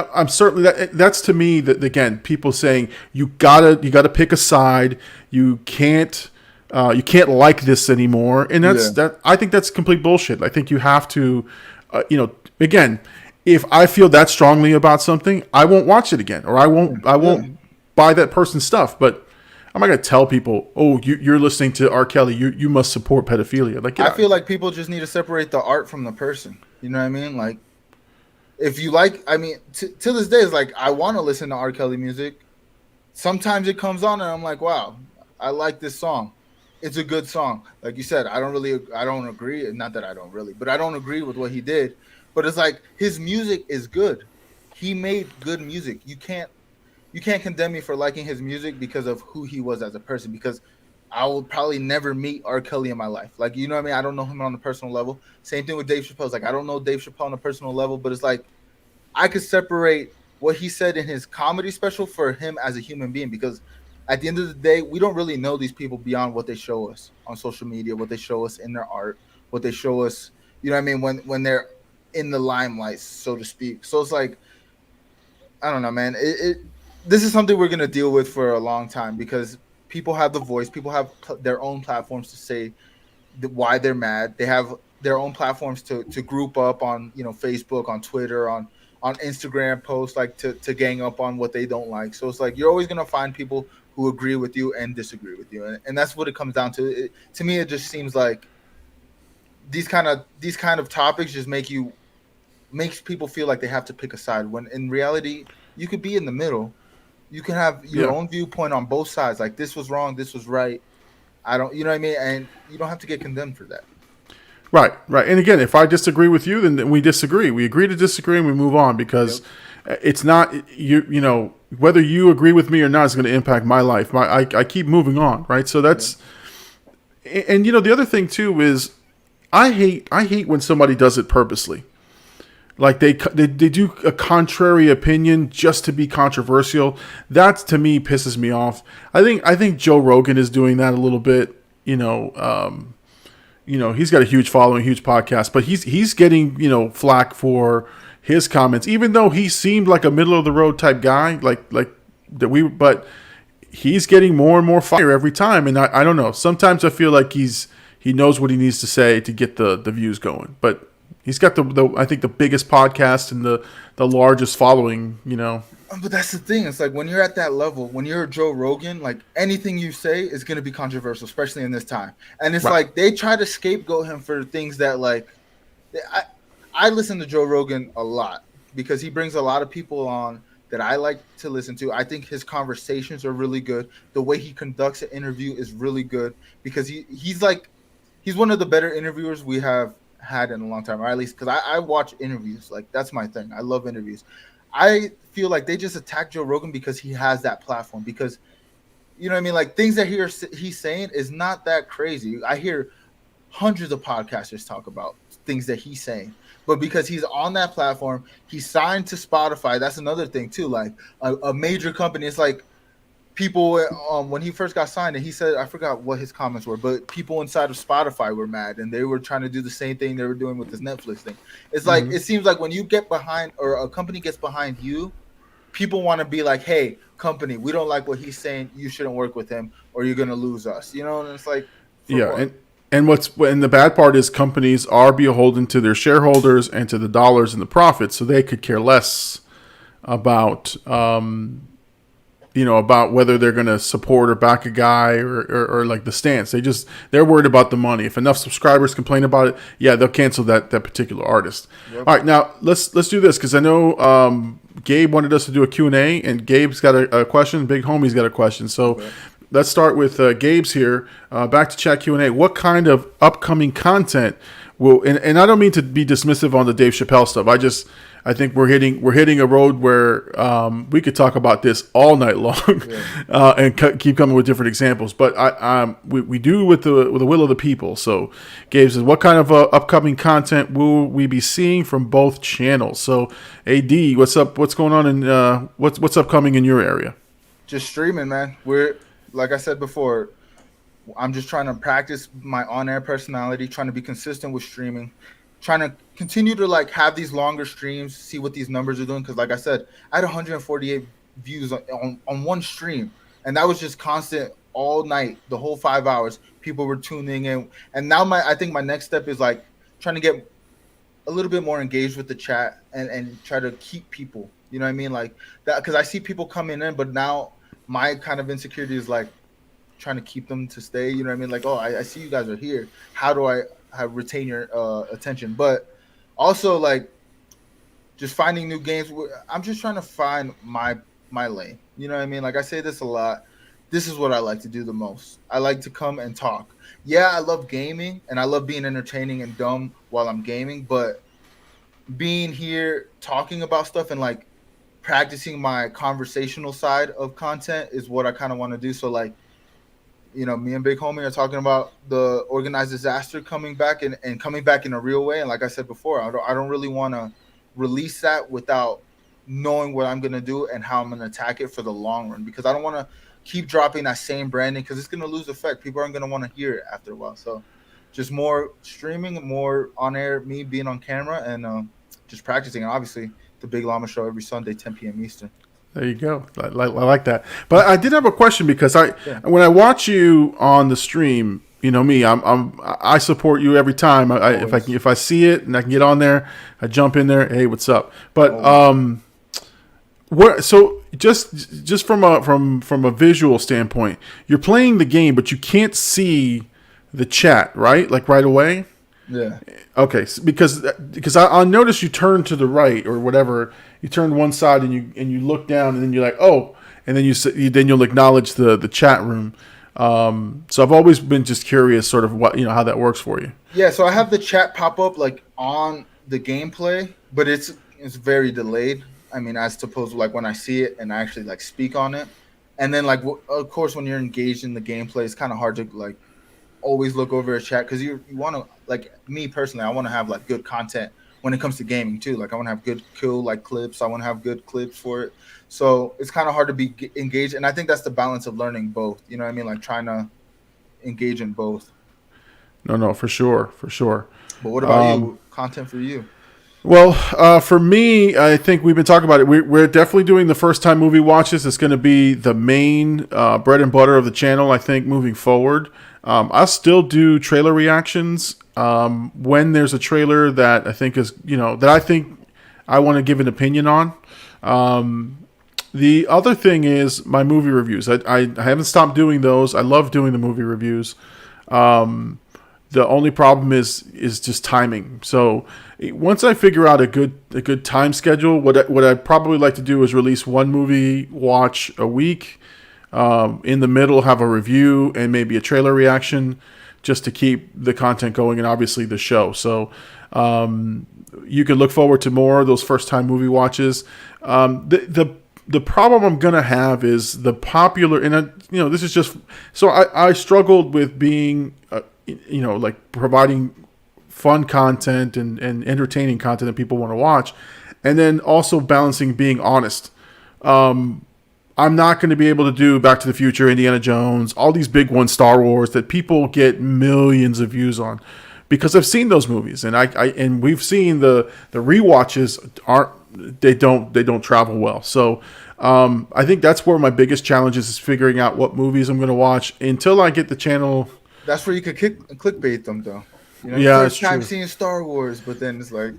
that's to me that, again, people saying you gotta pick a side. You can't like this anymore, and that I think that's complete bullshit. I think you have to, again, if I feel that strongly about something, I won't watch it again, or I won't buy that person's stuff. But I'm not gonna tell people, oh, you're listening to R. Kelly, you must support pedophilia. Like, I feel like people just need to separate the art from the person. You know what I mean? Like, if you like, I mean, to this day, it's like I want to listen to R. Kelly music. Sometimes it comes on and I'm like, wow, I like this song. It's a good song. Like you said, I don't agree. Not that I don't really, but I don't agree with what he did. But it's like his music is good. He made good music. You can't condemn me for liking his music because of who he was as a person, because I will probably never meet R. Kelly in my life. Like, you know what I mean? I don't know him on a personal level. Same thing with Dave Chappelle. It's like, I don't know Dave Chappelle on a personal level, but it's like, I could separate what he said in his comedy special for him as a human being, because at the end of the day, we don't really know these people beyond what they show us on social media, what they show us in their art, what they show us, you know what I mean, when they're in the limelight, so to speak. So it's like, I don't know, man. This is something we're going to deal with for a long time, because people have the voice. People have their own platforms to say why they're mad. They have their own platforms to group up on, Facebook, on Twitter, on Instagram posts, like to gang up on what they don't like. So it's like, you're always going to find people who agree with you and disagree with you. And that's what it comes down to. To me, it just seems like these kind of topics just makes people feel like they have to pick a side, when in reality, you could be in the middle. You can have your own viewpoint on both sides. Like, this was wrong, this was right. You know what I mean? And you don't have to get condemned for that. Right. And again, if I disagree with you, then we disagree. We agree to disagree and we move on, because it's not, whether you agree with me or not is going to impact my life. I keep moving on, right? So that's, and the other thing too is, I hate when somebody does it purposely. Like they do a contrary opinion just to be controversial. That, to me, pisses me off. I think Joe Rogan is doing that a little bit. He's got a huge following, huge podcast, but he's getting flack for his comments, even though he seemed like a middle of the road type guy, like that but he's getting more and more fire every time. And I don't know. Sometimes I feel like he knows what he needs to say to get the views going, but he's got I think the biggest podcast and the largest following, But that's the thing. It's like, when you're at that level, when you're Joe Rogan, like, anything you say is going to be controversial, especially in this time. And it's like, they try to scapegoat him for things that, like, I listen to Joe Rogan a lot because he brings a lot of people on that I like to listen to. I think his conversations are really good. The way he conducts an interview is really good, because he's one of the better interviewers we have had in a long time, or at least because I watch interviews. Like, that's my thing. I love interviews. I feel like they just attack Joe Rogan because he has that platform, because, you know what I mean? Like, things that he's saying is not that crazy. I hear hundreds of podcasters talk about things that he's saying, but because he's on that platform, he's signed to Spotify. That's another thing too. Like, a major company. It's like, people, when he first got signed, and he said, I forgot what his comments were, but people inside of Spotify were mad, and they were trying to do the same thing they were doing with this Netflix thing. It's like, it seems like when you get behind, or a company gets behind you, people want to be like, hey, company, we don't like what he's saying. You shouldn't work with him, or you're going to lose us. And it's like, and the bad part is, companies are beholden to their shareholders and to the dollars and the profits, so they could care less about about whether they're going to support or back a guy or like the stance. They're worried about the money. If enough subscribers complain about it, they'll cancel that particular artist. Yep. All right, now let's do this, because I know Gabe wanted us to do a Q&A, and Gabe's got a question. Big Homie's got a question. So let's start with Gabe's here. Back to chat Q&A. What kind of upcoming content will, and I don't mean to be dismissive on the Dave Chappelle stuff. I think we're hitting a road where we could talk about this all night long, and keep coming with different examples. But we do with the will of the people. So Gabe says, what kind of upcoming content will we be seeing from both channels? So AD, what's up? What's going on, and what's upcoming in your area? Just streaming, man. We're, like I said before, I'm just trying to practice my on-air personality, trying to be consistent with streaming. trying to continue to like have these longer streams, see what these numbers are doing. Because like I said, I had 148 views on one stream, and that was just constant all night, the whole 5 hours. People were tuning in, and now I think my next step is like trying to get a little bit more engaged with the chat and try to keep people. You know what I mean? Like that, because I see people coming in, but now my kind of insecurity is like trying to keep them to stay. You know what I mean? Like, oh, I see you guys are here. How do I retain your attention? But also like just finding new games. I'm just trying to find my lane. You know what I mean? Like I say this a lot. This is what I like to do the most. I like to come and talk. Yeah, I love gaming and I love being entertaining and dumb while I'm gaming, but being here talking about stuff and like practicing my conversational side of content is what I kind of want to do. So like, you know, me and Big Homie are talking about the organized disaster coming back and coming back in a real way. And like I said before, I don't really want to release that without knowing what I'm going to do and how I'm going to attack it for the long run, because I don't want to keep dropping that same branding because it's going to lose effect. People aren't going to want to hear it after a while. So just more streaming, more on air, me being on camera, and just practicing. And obviously the Big Llama Show every Sunday, 10 p.m. Eastern. There you go. I like that. But I did have a question because when I watch you on the stream, you know me, I support you every time. If I see it and I can get on there, I jump in there. Hey, what's up? But so just from a visual standpoint, you're playing the game, but you can't see the chat, right? Like right away. Yeah. Okay, because I notice you turn to the right or whatever. You turn one side and you look down and then you're like, oh, and then you'll acknowledge the chat room. So I've always been just curious, sort of what how that works for you. Yeah, so I have the chat pop up like on the gameplay, but it's very delayed. I mean, as opposed to like when I see it and I actually like speak on it, and then like of course when you're engaged in the gameplay, it's kind of hard to like always look over a chat because you want to, like me personally, I want to have like good content when it comes to gaming too. Like I want to have good cool like clips. I want to have good clips for it. So it's kind of hard to be engaged, and I think that's the balance of learning both. You know what I mean? Like trying to engage in both. No, for sure. But what about you? Content for you? Well, for me, I think we've been talking about it. We're definitely doing the first time movie watches. It's going to be the main bread and butter of the channel, I think, moving forward. I'll still do trailer reactions when there's a trailer that I think is, that I think I want to give an opinion on. The other thing is my movie reviews. I haven't stopped doing those. I love doing the movie reviews. The only problem is just timing. So once I figure out a good time schedule, what I'd probably like to do is release one movie watch a week. In the middle, have a review and maybe a trailer reaction, just to keep the content going, and obviously the show. So you can look forward to more of those first time movie watches. The problem I'm gonna have is the popular, and this is just so I struggled with being like providing fun content and entertaining content that people want to watch, and then also balancing being honest. I'm not going to be able to do Back to the Future, Indiana Jones, all these big ones, Star Wars, that people get millions of views on, because I've seen those movies, and and we've seen the rewatches don't travel well. So I think that's where my biggest challenge is figuring out what movies I'm going to watch until I get the channel. That's where you could clickbait them, though. Yeah, first time seeing Star Wars, but then it's like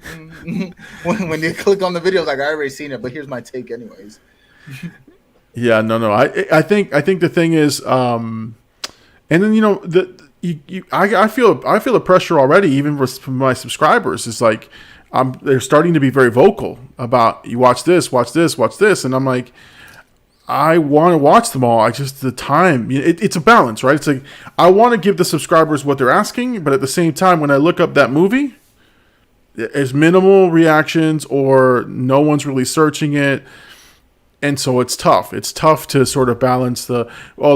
when you click on the video, it's like I already seen it, but here's my take anyways. Yeah, no. I think the thing is, and then I feel the pressure already, even from my subscribers. It's like they're starting to be very vocal about, you watch this, and I'm like, I want to watch them all. The time, it's a balance, right? It's like I want to give the subscribers what they're asking, but at the same time, when I look up that movie, there's minimal reactions or no one's really searching it. And so it's tough. It's tough to sort of balance let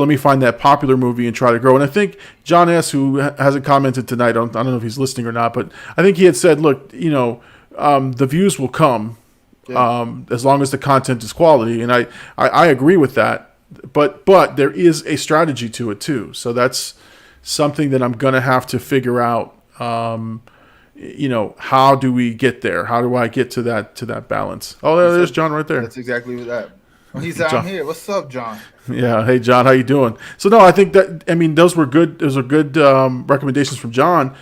me find that popular movie and try to grow. And I think John S., who hasn't commented tonight, I don't know if he's listening or not, but I think he had said, look, the views will come as long as the content is quality. And I agree with that. But there is a strategy to it too. So that's something that I'm going to have to figure out. how do we get there? How do I get to that balance? Oh, there's John right there. That's exactly what that. Well, he said, "I'm here. What's up, John?" Yeah. Hey, John, how you doing? So no, I think that those were good. Those are good recommendations from John.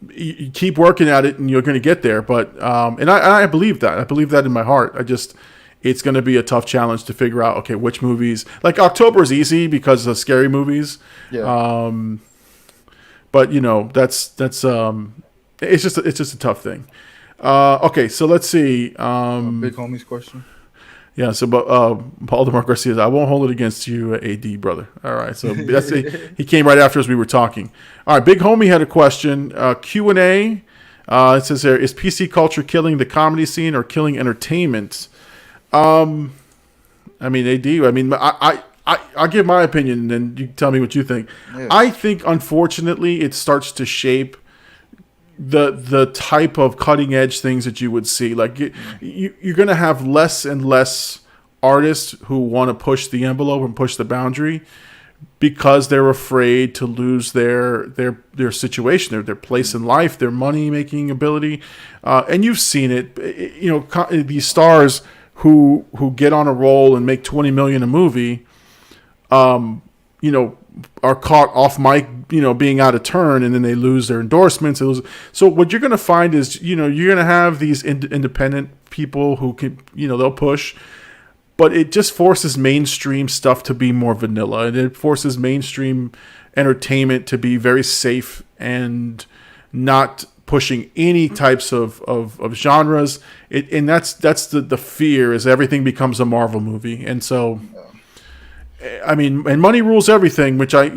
You keep working at it and you're going to get there. But and I believe that. I believe that in my heart. It's going to be a tough challenge to figure out, okay, which movies. Like October is easy because of scary movies. Yeah. But that's it's just a tough thing. Okay, so let's see. Big homie's question. Yeah, so but Baltimore Garcia says, I won't hold it against you, AD brother. All right, so he came right after as we were talking. All right, Big Homie had a question. Q&A. It says there, is PC culture killing the comedy scene or killing entertainment? AD. I'll give my opinion, and then you tell me what you think. Yeah. I think, unfortunately, it starts to shape the type of cutting edge things that you would see. Like you're going to have less and less artists who want to push the envelope and push the boundary because they're afraid to lose their situation, their place in life, their money making ability. And you've seen it. These stars who get on a roll and make $20 million a movie, are caught off mic, being out of turn, and then they lose their endorsements. So what you're going to find is, you're going to have these independent people who can, they'll push, but it just forces mainstream stuff to be more vanilla, and it forces mainstream entertainment to be very safe and not pushing any types of genres. And that's the fear, is everything becomes a Marvel movie. And so, and money rules everything, which I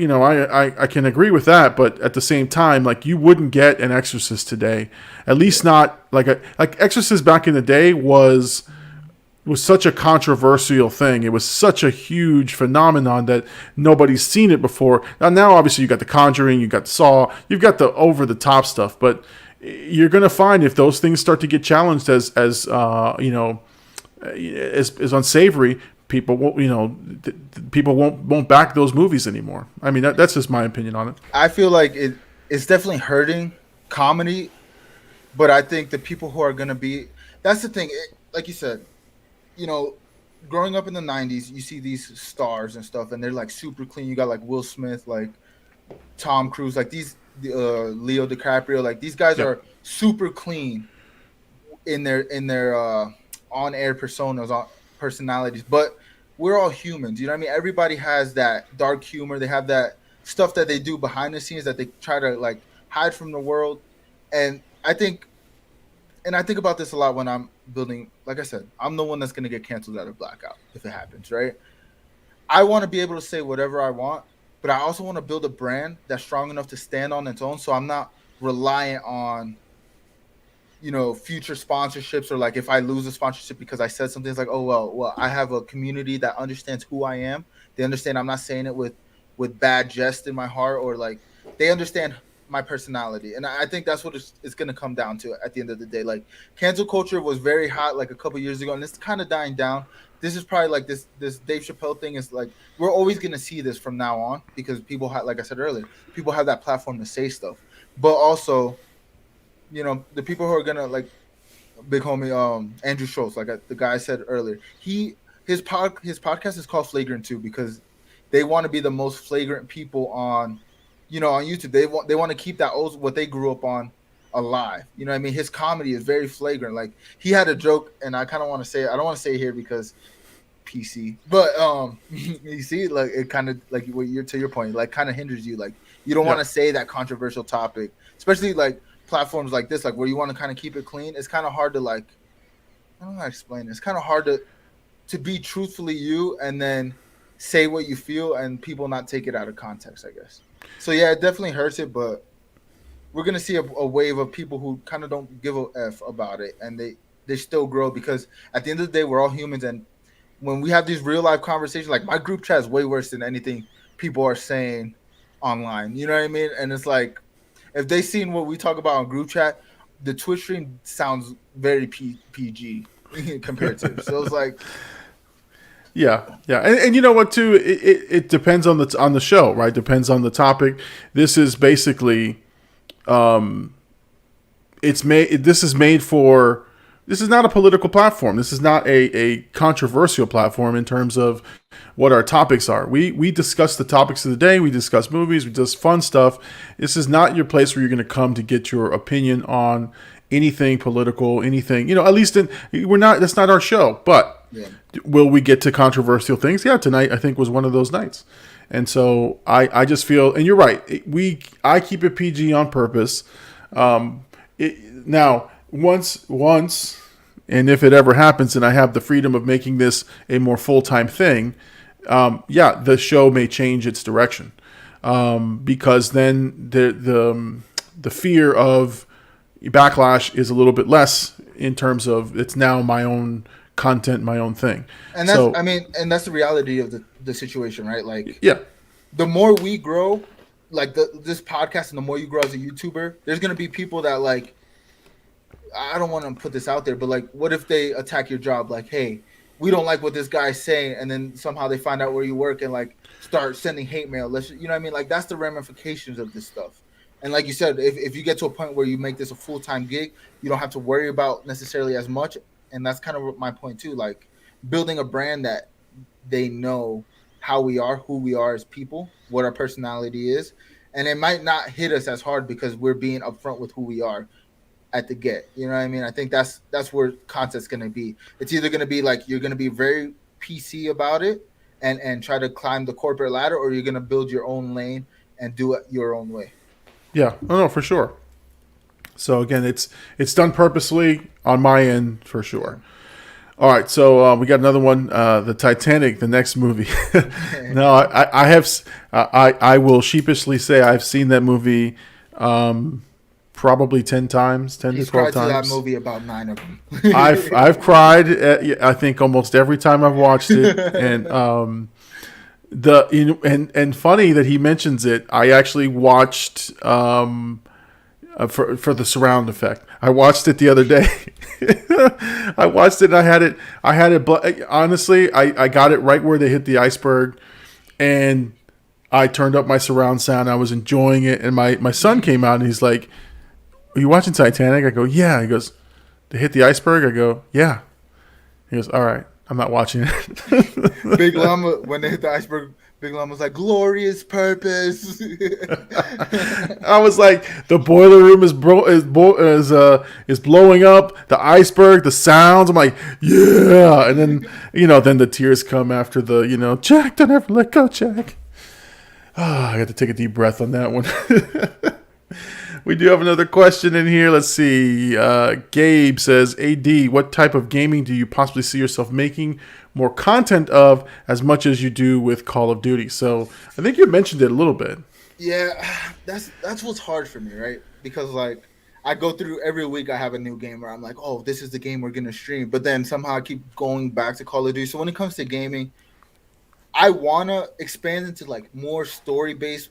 can agree with that. But at the same time, like, you wouldn't get an Exorcist today, at least not like Exorcist back in the day was such a controversial thing. It was such a huge phenomenon that nobody's seen it before. Now obviously you got The Conjuring, you got Saw, you've got the over the top stuff, but you're going to find if those things start to get challenged as unsavory, people won't back those movies anymore. I mean, that's just my opinion on it. I feel like it's definitely hurting comedy, but I think the people who are going to be, that's the thing. Like you said, growing up in the 90s, you see these stars and stuff, and they're like super clean. You got like Will Smith, like Tom Cruise, like these Leo DiCaprio, like these guys are super clean in their on-air personas, personalities, but we're all humans. You know what I mean? Everybody has that dark humor. They have that stuff that they do behind the scenes that they try to like hide from the world. And I think about this a lot when I'm building. Like I said, I'm the one that's going to get canceled at a blackout if it happens, right? I want to be able to say whatever I want, but I also want to build a brand that's strong enough to stand on its own, so I'm not reliant on, future sponsorships, or like if I lose a sponsorship because I said something, it's like, oh, well, I have a community that understands who I am. They understand I'm not saying it with bad jest in my heart, or like they understand my personality. And I think that's what it's going to come down to at the end of the day. Like, cancel culture was very hot like a couple years ago, and it's kind of dying down. This is probably like this Dave Chappelle thing is like, we're always going to see this from now on, because people have, like I said earlier, people have that platform to say stuff. But also, the people who are going to, like Big Homie Andrew Schultz, like the guy said earlier, his podcast is called Flagrant 2 because they want to be the most flagrant people on YouTube. They want to keep that old, what they grew up on, alive. You know what I mean? His comedy is very flagrant. Like, he had a joke, and I kind of want to say it. I don't want to say it here because PC, but you see, like, it kind of, like, what you're, to your point, like, kind of hinders you. Like, you don't want to say that controversial topic, especially like platforms like this, like where you want to kind of keep it clean. It's kind of hard to, like, I don't know how to explain it. It's kind of hard to be truthfully you and then say what you feel and people not take it out of context, I guess. So yeah, it definitely hurts it, but we're gonna see a wave of people who kind of don't give a f about it, and they still grow, because at the end of the day, we're all humans, and when we have these real life conversations, like my group chat is way worse than anything people are saying online. You know what I mean? And it's like, if they seen what we talk about on group chat, the Twitch stream sounds very PG compared to. So it's like. Yeah, and you know what too? It depends on the show, right? Depends on the topic. This is basically it's made. This is made for. This is not a political platform. This is not a controversial platform in terms of what our topics are. We discuss the topics of the day. We discuss movies. We discuss fun stuff. This is not your place where you're going to come to get your opinion on anything political, anything. At least we're not. That's not our show. But will we get to controversial things? Yeah, tonight I think was one of those nights. And so I just feel, and you're right. I keep it PG on purpose. Now, once, and if it ever happens, and I have the freedom of making this a more full-time thing, the show may change its direction, because then the fear of backlash is a little bit less in terms of it's now my own content, my own thing. And that's the reality of the situation, right? Like, the more we grow, like this podcast, and the more you grow as a YouTuber, there's gonna be people that, like, I don't want to put this out there, but like, what if they attack your job? Like, hey, we don't like what this guy's saying, and then somehow they find out where you work and like start sending hate mail. You know what I mean? Like, that's the ramifications of this stuff. And like you said, if you get to a point where you make this a full-time gig, you don't have to worry about necessarily as much. And that's kind of my point too. Like, building a brand that they know how we are, who we are as people, what our personality is, and it might not hit us as hard because we're being upfront with who we are at the get. You know what I mean? I think that's where content's going to be. It's either going to be like you're going to be very PC about it and try to climb the corporate ladder, or you're going to build your own lane and do it your own way. Yeah, no, for sure. So again, it's done purposely on my end for sure. All right, so we got another one, the Titanic, the next movie. No, I will sheepishly say I've seen that movie probably 10 times, 10 to 12 times. That movie about 9 of them. I've cried I think almost every time I've watched it, and and funny that he mentions it. I actually watched for the surround effect. I watched it the other day. I watched it and I had it. Honestly, I got it right where they hit the iceberg, and I turned up my surround sound. I was enjoying it, and my son came out and he's like, "Are you watching Titanic?" I go, "Yeah." He goes, "They hit the iceberg?" I go, "Yeah." He goes, "All right, I'm not watching it." Big Llama, when they hit the iceberg, Big Llama was like, "Glorious purpose." I was like, the boiler room is blowing up, the iceberg, the sounds. I'm like, yeah. And then, then the tears come after the, Jack, don't ever let go, Jack. I got to take a deep breath on that one. We do have another question in here. Let's see. Gabe says, AD, what type of gaming do you possibly see yourself making more content of as much as you do with Call of Duty? So I think you mentioned it a little bit. Yeah, that's what's hard for me, right? Because like I go through every week, I have a new game where I'm like, oh, this is the game we're gonna stream, but then somehow I keep going back to Call of Duty. So when it comes to gaming, I wanna expand into like more story based,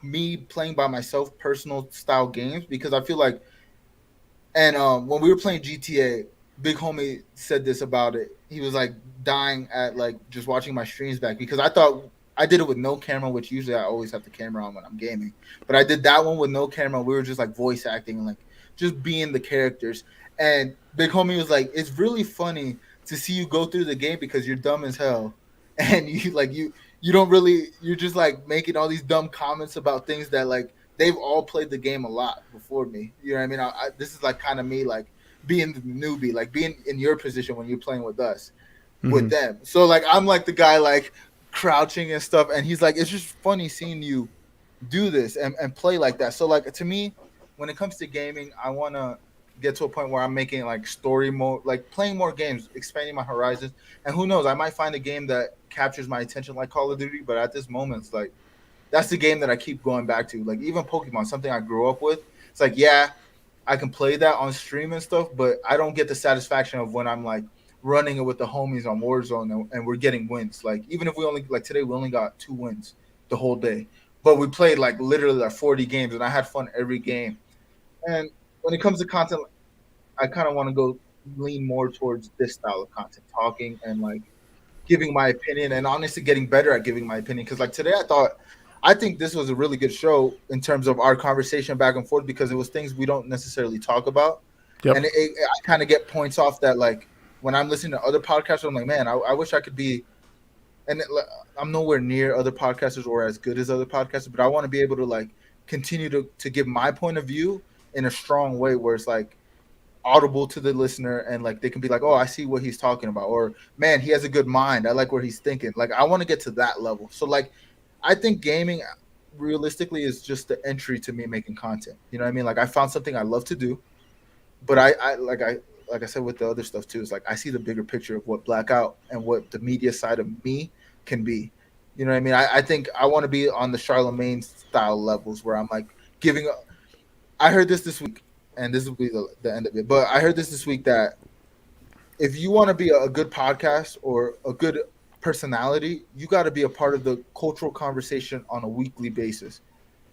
me playing by myself, personal style games, because I feel like, and when we were playing GTA, Big Homie said this about it. He was like dying at like just watching my streams back, because I thought I did it with no camera, which usually I always have the camera on when I'm gaming. But I did that one with no camera. We were just like voice acting and like just being the characters. And Big Homie was like, it's really funny to see you go through the game because you're dumb as hell. And you don't really, you're just like making all these dumb comments about things that like they've all played the game a lot before me. You know what I mean? This is like kind of me like being the newbie, like being in your position when you're playing with us, with them. So like I'm like the guy like crouching and stuff, and he's like, it's just funny seeing you do this and play like that. So like to me, when it comes to gaming, I want to get to a point where I'm making like story mode, like playing more games, expanding my horizons. And who knows, I might find a game that captures my attention like Call of Duty, but at this moment it's like that's the game that I keep going back to. Like even Pokemon, something I grew up with, it's like, yeah, I can play that on stream and stuff, but I don't get the satisfaction of when I'm like running it with the homies on Warzone and we're getting wins. Like even if we only, like today we only got 2 wins the whole day, but we played like literally like 40 games and I had fun every game. And when it comes to content, I kind of want to go lean more towards this style of content, talking and like giving my opinion, and honestly getting better at giving my opinion. Because like today I thought I think this was a really good show in terms of our conversation back and forth because it was things we don't necessarily talk about. Yep. And I kind of get points off that, like, when I'm listening to other podcasts, I'm like, man, I wish I could be. And I'm nowhere near other podcasters or as good as other podcasters, but I want to be able to like continue to give my point of view in a strong way where it's like audible to the listener and like they can be like, oh, I see what he's talking about, or man, he has a good mind. I like what he's thinking. Like I want to get to that level. So like I think gaming realistically is just the entry to me making content. You know what I mean? Like I found something I love to do, but I like I said with the other stuff too, is like I see the bigger picture of what Blackout and what the media side of me can be. You know what I mean? I think I want to be on the Charlemagne style levels where I'm like giving up. I heard this week, and this will be the end of it, but I heard this week that if you want to be a good podcast or a good personality, you got to be a part of the cultural conversation on a weekly basis.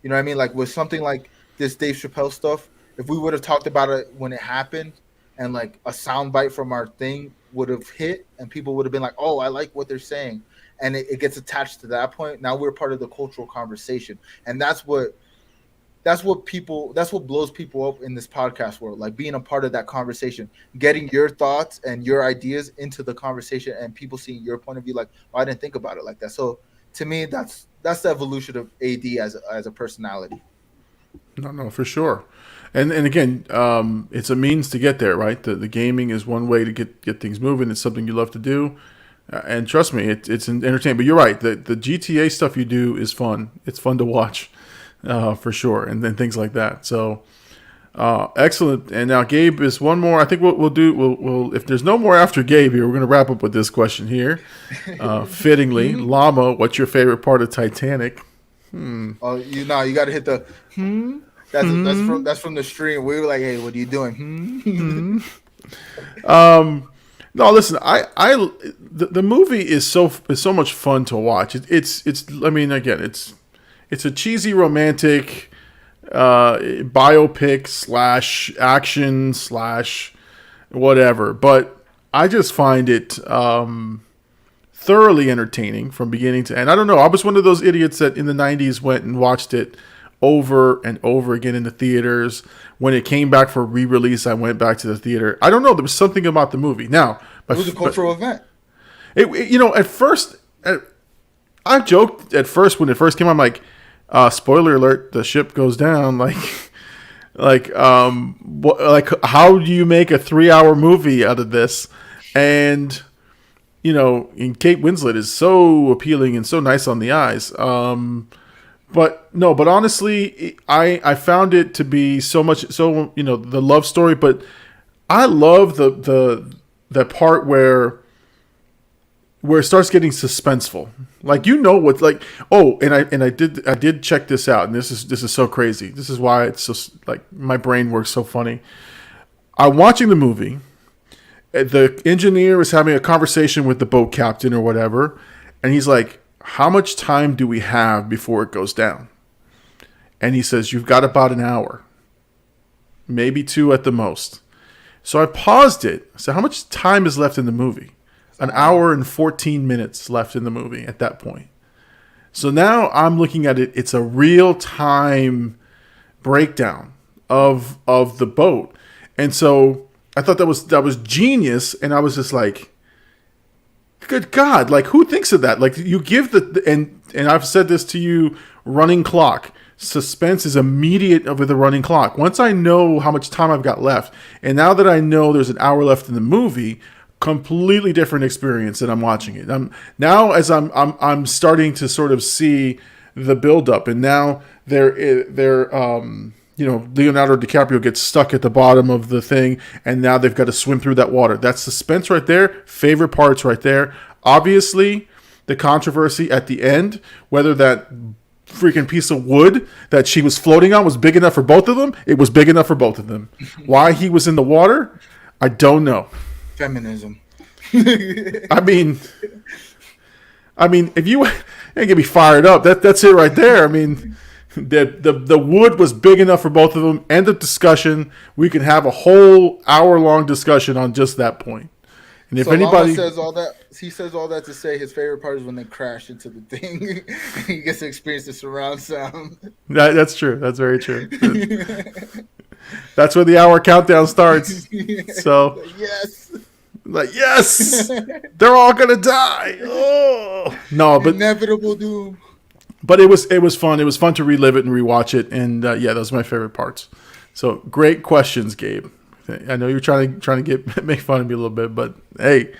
You know what I mean? Like with something like this Dave Chappelle stuff, if we would have talked about it when it happened and like a soundbite from our thing would have hit and people would have been like, oh, I like what they're saying. And it gets attached to that point. Now we're part of the cultural conversation. And that's what blows people up in this podcast world, like being a part of that conversation, getting your thoughts and your ideas into the conversation and people seeing your point of view, like, oh, I didn't think about it like that. So to me, that's the evolution of AD as a personality. No, for sure. And again, it's a means to get there, right? The gaming is one way to get things moving. It's something you love to do. And trust me, it's entertaining. But you're right. The GTA stuff you do is fun. It's fun to watch, for sure. And then things like that. So, excellent. And now Gabe is one more. I think we'll if there's no more after Gabe here, we're going to wrap up with this question here. Fittingly, Llama, what's your favorite part of Titanic? Oh, you got to hit the That's from the stream. We were like, hey, what are you doing? No, listen. The movie is so much fun to watch. It's. I mean, again, it's a cheesy romantic biopic / action / whatever. But I just find it thoroughly entertaining from beginning to end. I don't know. I was one of those idiots that in the 90s went and watched it over and over again in the theaters. When it came back for re-release, I went back to the theater. I don't know. There was something about the movie. Now, it was a cultural event. At first, I joked at first when it first came out, I'm like, spoiler alert, the ship goes down. Like, how do you make a 3-hour movie out of this? And, and Kate Winslet is so appealing and so nice on the eyes. But honestly, I found it to be the love story, but I love the part where it starts getting suspenseful. Like, what's like, oh, and I did check this out, and this is so crazy. This is why it's just like my brain works so funny. I'm watching the movie. The engineer is having a conversation with the boat captain or whatever, and he's like, how much time do we have before it goes down? And he says, you've got about an hour, maybe 2 at the most. So I paused it. I said, how much time is left in the movie? An hour and 14 minutes left in the movie at that point. So now I'm looking at it. It's a real time breakdown of the boat. And so I thought that was genius. And I was just like, good God, like who thinks of that? Like you give and I've said this to you, running clock. Suspense is immediate with the running clock. Once I know how much time I've got left, and now that I know there's an hour left in the movie, completely different experience than I'm watching it. I'm starting to sort of see the buildup, and now Leonardo DiCaprio gets stuck at the bottom of the thing, and now they've got to swim through that water. That's suspense right there. Favorite parts right there. Obviously, the controversy at the end, whether that freaking piece of wood that she was floating on was big enough for both of them. It was big enough for both of them. Why he was in the water, I don't know. Feminism. I mean, if you get me fired up, that's it right there. I mean, the wood was big enough for both of them. End of discussion. We can have a whole hour-long discussion on just that point. And if So Llama anybody says all that. He says all that to say his favorite part is when they crash into the thing. He gets to experience the surround sound. that's true. That's very true. That's where the hour countdown starts. So Yes. like yes, they're all gonna die. Oh no, but Inevitable doom. But it was fun. It was fun to relive it and rewatch it, and yeah, those are my favorite parts. So great questions, Gabe. I know you're trying to make fun of me a little bit, but hey,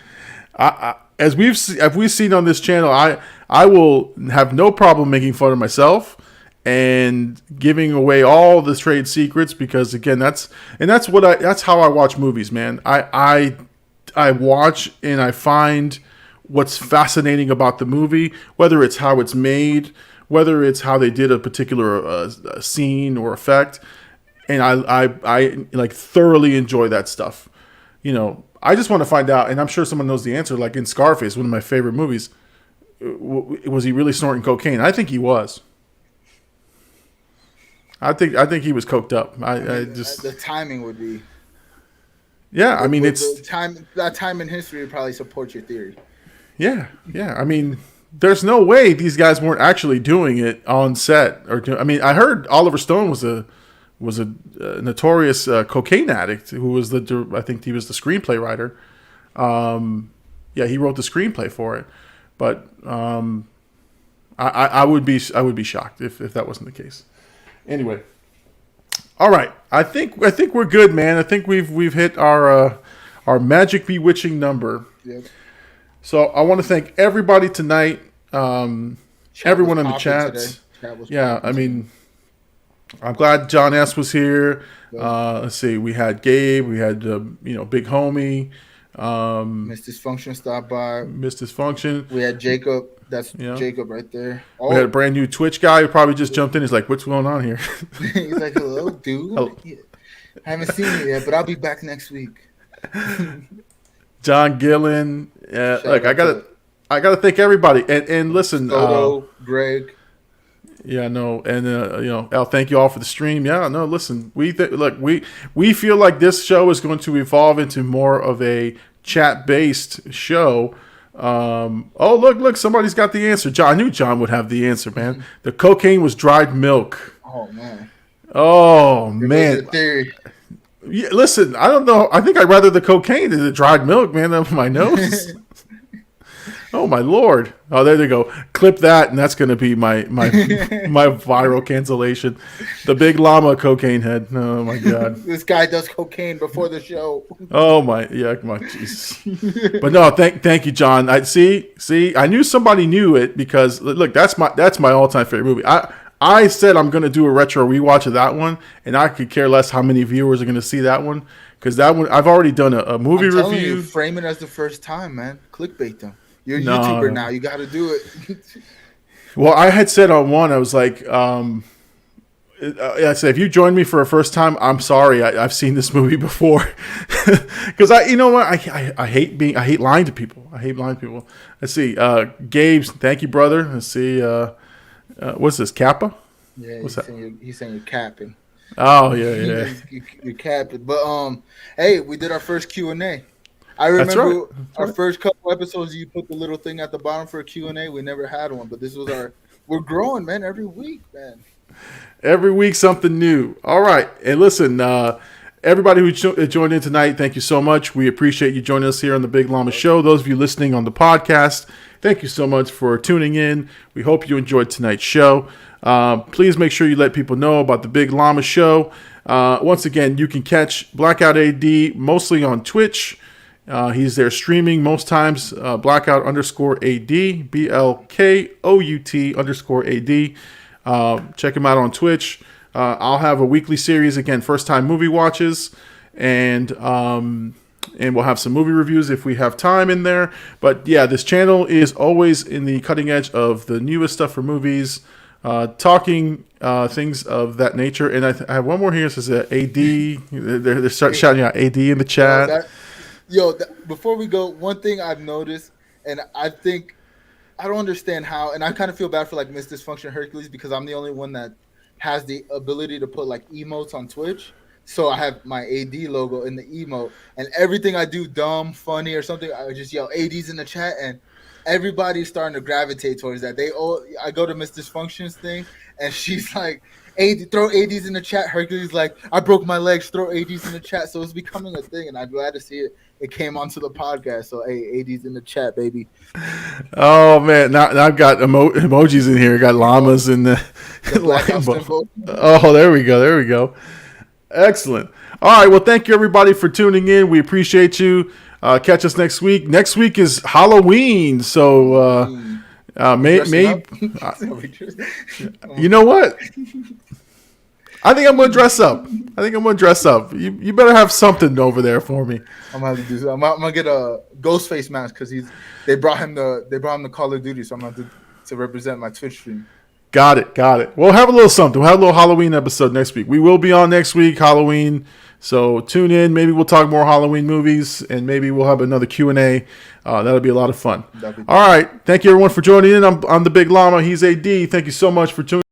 as we've seen on this channel, I will have no problem making fun of myself and giving away all the trade secrets, because again, that's how I watch movies, man. I watch and I find what's fascinating about the movie, whether it's how it's made, whether it's how they did a particular scene or effect, and I like thoroughly enjoy that stuff. You know, I just want to find out, and I'm sure someone knows the answer. Like in Scarface, one of my favorite movies, was he really snorting cocaine? I think he was. I think he was coked up. I just the timing would be. Yeah, I mean it's that time in history would probably support your theory. Yeah. I mean, there's no way these guys weren't actually doing it on set. I mean, I heard Oliver Stone was a notorious cocaine addict who was I think he was the screenplay writer. Yeah, he wrote the screenplay for it, but I would be shocked if that wasn't the case. Anyway, all right. I think we're good, man. I think we've hit our magic bewitching number. Yep. So I want to thank everybody tonight. Everyone in the chats. Yeah, I mean, I'm glad John S was here. Let's see, we had Gabe, we had Big Homie, Miss Dysfunction stopped by. Miss Dysfunction. We had Jacob. That's Jacob right there. Oh. We had a brand new Twitch guy who probably just jumped in. He's like, "What's going on here?" He's like, "Hello, dude. Hello. I haven't seen you yet, but I'll be back next week." John Gillen. Look, I gotta thank everybody. And listen, Greg. Yeah, no, and Al, thank you all for the stream. Yeah, no, listen, we feel like this show is going to evolve into more of a chat-based show. Oh, look, somebody's got the answer. John, I knew John would have the answer, man. The cocaine was dried milk. Oh man. Oh man. Yeah, listen, I don't know. I think I'd rather the cocaine than the dried milk, man, up my nose. Oh my Lord! Oh, there they go. Clip that, and that's going to be my viral cancellation. The Big Llama cocaine head. Oh my God! This guy does cocaine before the show. Oh my, yeah, come on, Jesus. But no, thank you, John. I see. I knew somebody knew it because look, that's my all-time favorite movie. I said I'm going to do a retro rewatch of that one, and I could care less how many viewers are going to see that one, because that one I've already done a movie review. You, frame it as the first time, man. Clickbait them. You're a YouTuber now. You got to do it. Well, I had said on one, I was like, I said, if you join me for a first time, I'm sorry. I've seen this movie before. Because I hate lying to people. Let's see. Gabe's, thank you, brother. Let's see. What's this, Kappa? Yeah, he's saying you're capping. Oh, yeah. You're capping. But, hey, we did our first Q&A. I remember our first couple episodes, you put the little thing at the bottom for a Q&A. We never had one, but this was we're growing, man, every week, man. Every week, something new. All right. And listen, everybody who joined in tonight, thank you so much. We appreciate you joining us here on the Big Llama Show. Those of you listening on the podcast, thank you so much for tuning in. We hope you enjoyed tonight's show. Please make sure you let people know about the Big Llama Show. Once again, you can catch Blackout AD mostly on Twitch. He's there streaming most times, blackout_AD, BLKOUT_AD. Check him out on Twitch. I'll have a weekly series, again, first time movie watches, and we'll have some movie reviews if we have time in there. But yeah, this channel is always in the cutting edge of the newest stuff for movies, talking things of that nature. And I have one more here. It says AD. They're shouting out AD in the chat. Before we go, one thing I've noticed, and I think I don't understand how, and I kind of feel bad for like Miss Dysfunction Hercules because I'm the only one that has the ability to put like emotes on Twitch. So I have my AD logo in the emote, and everything I do, dumb, funny, or something, I would just yell ADs in the chat, and everybody's starting to gravitate towards that. I go to Miss Dysfunction's thing, and she's like, throw ADs in the chat. Hercules like, I broke my legs, throw ADs in the chat. So it's becoming a thing, and I'm glad to see it came onto the podcast. So hey, ADs in the chat, baby. Oh man, now I've got emojis in here. I got llamas in the Black House symbol. Oh, there we go. Excellent. All right. Well, thank you everybody for tuning in. We appreciate you. Catch us next week. Next week is Halloween, so maybe you know what? I think I'm gonna dress up. You better have something over there for me. I'm gonna have to do. I'm gonna get a Ghostface mask because they brought him the Call of Duty, so I'm gonna have to represent my Twitch stream. Got it. We'll have a little something. We'll have a little Halloween episode next week. We will be on next week, Halloween. So tune in. Maybe we'll talk more Halloween movies, and maybe we'll have another Q&A. That'll be a lot of fun. All right. Thank you, everyone, for joining in. I'm the Big Llama. He's AD. Thank you so much for tuning in.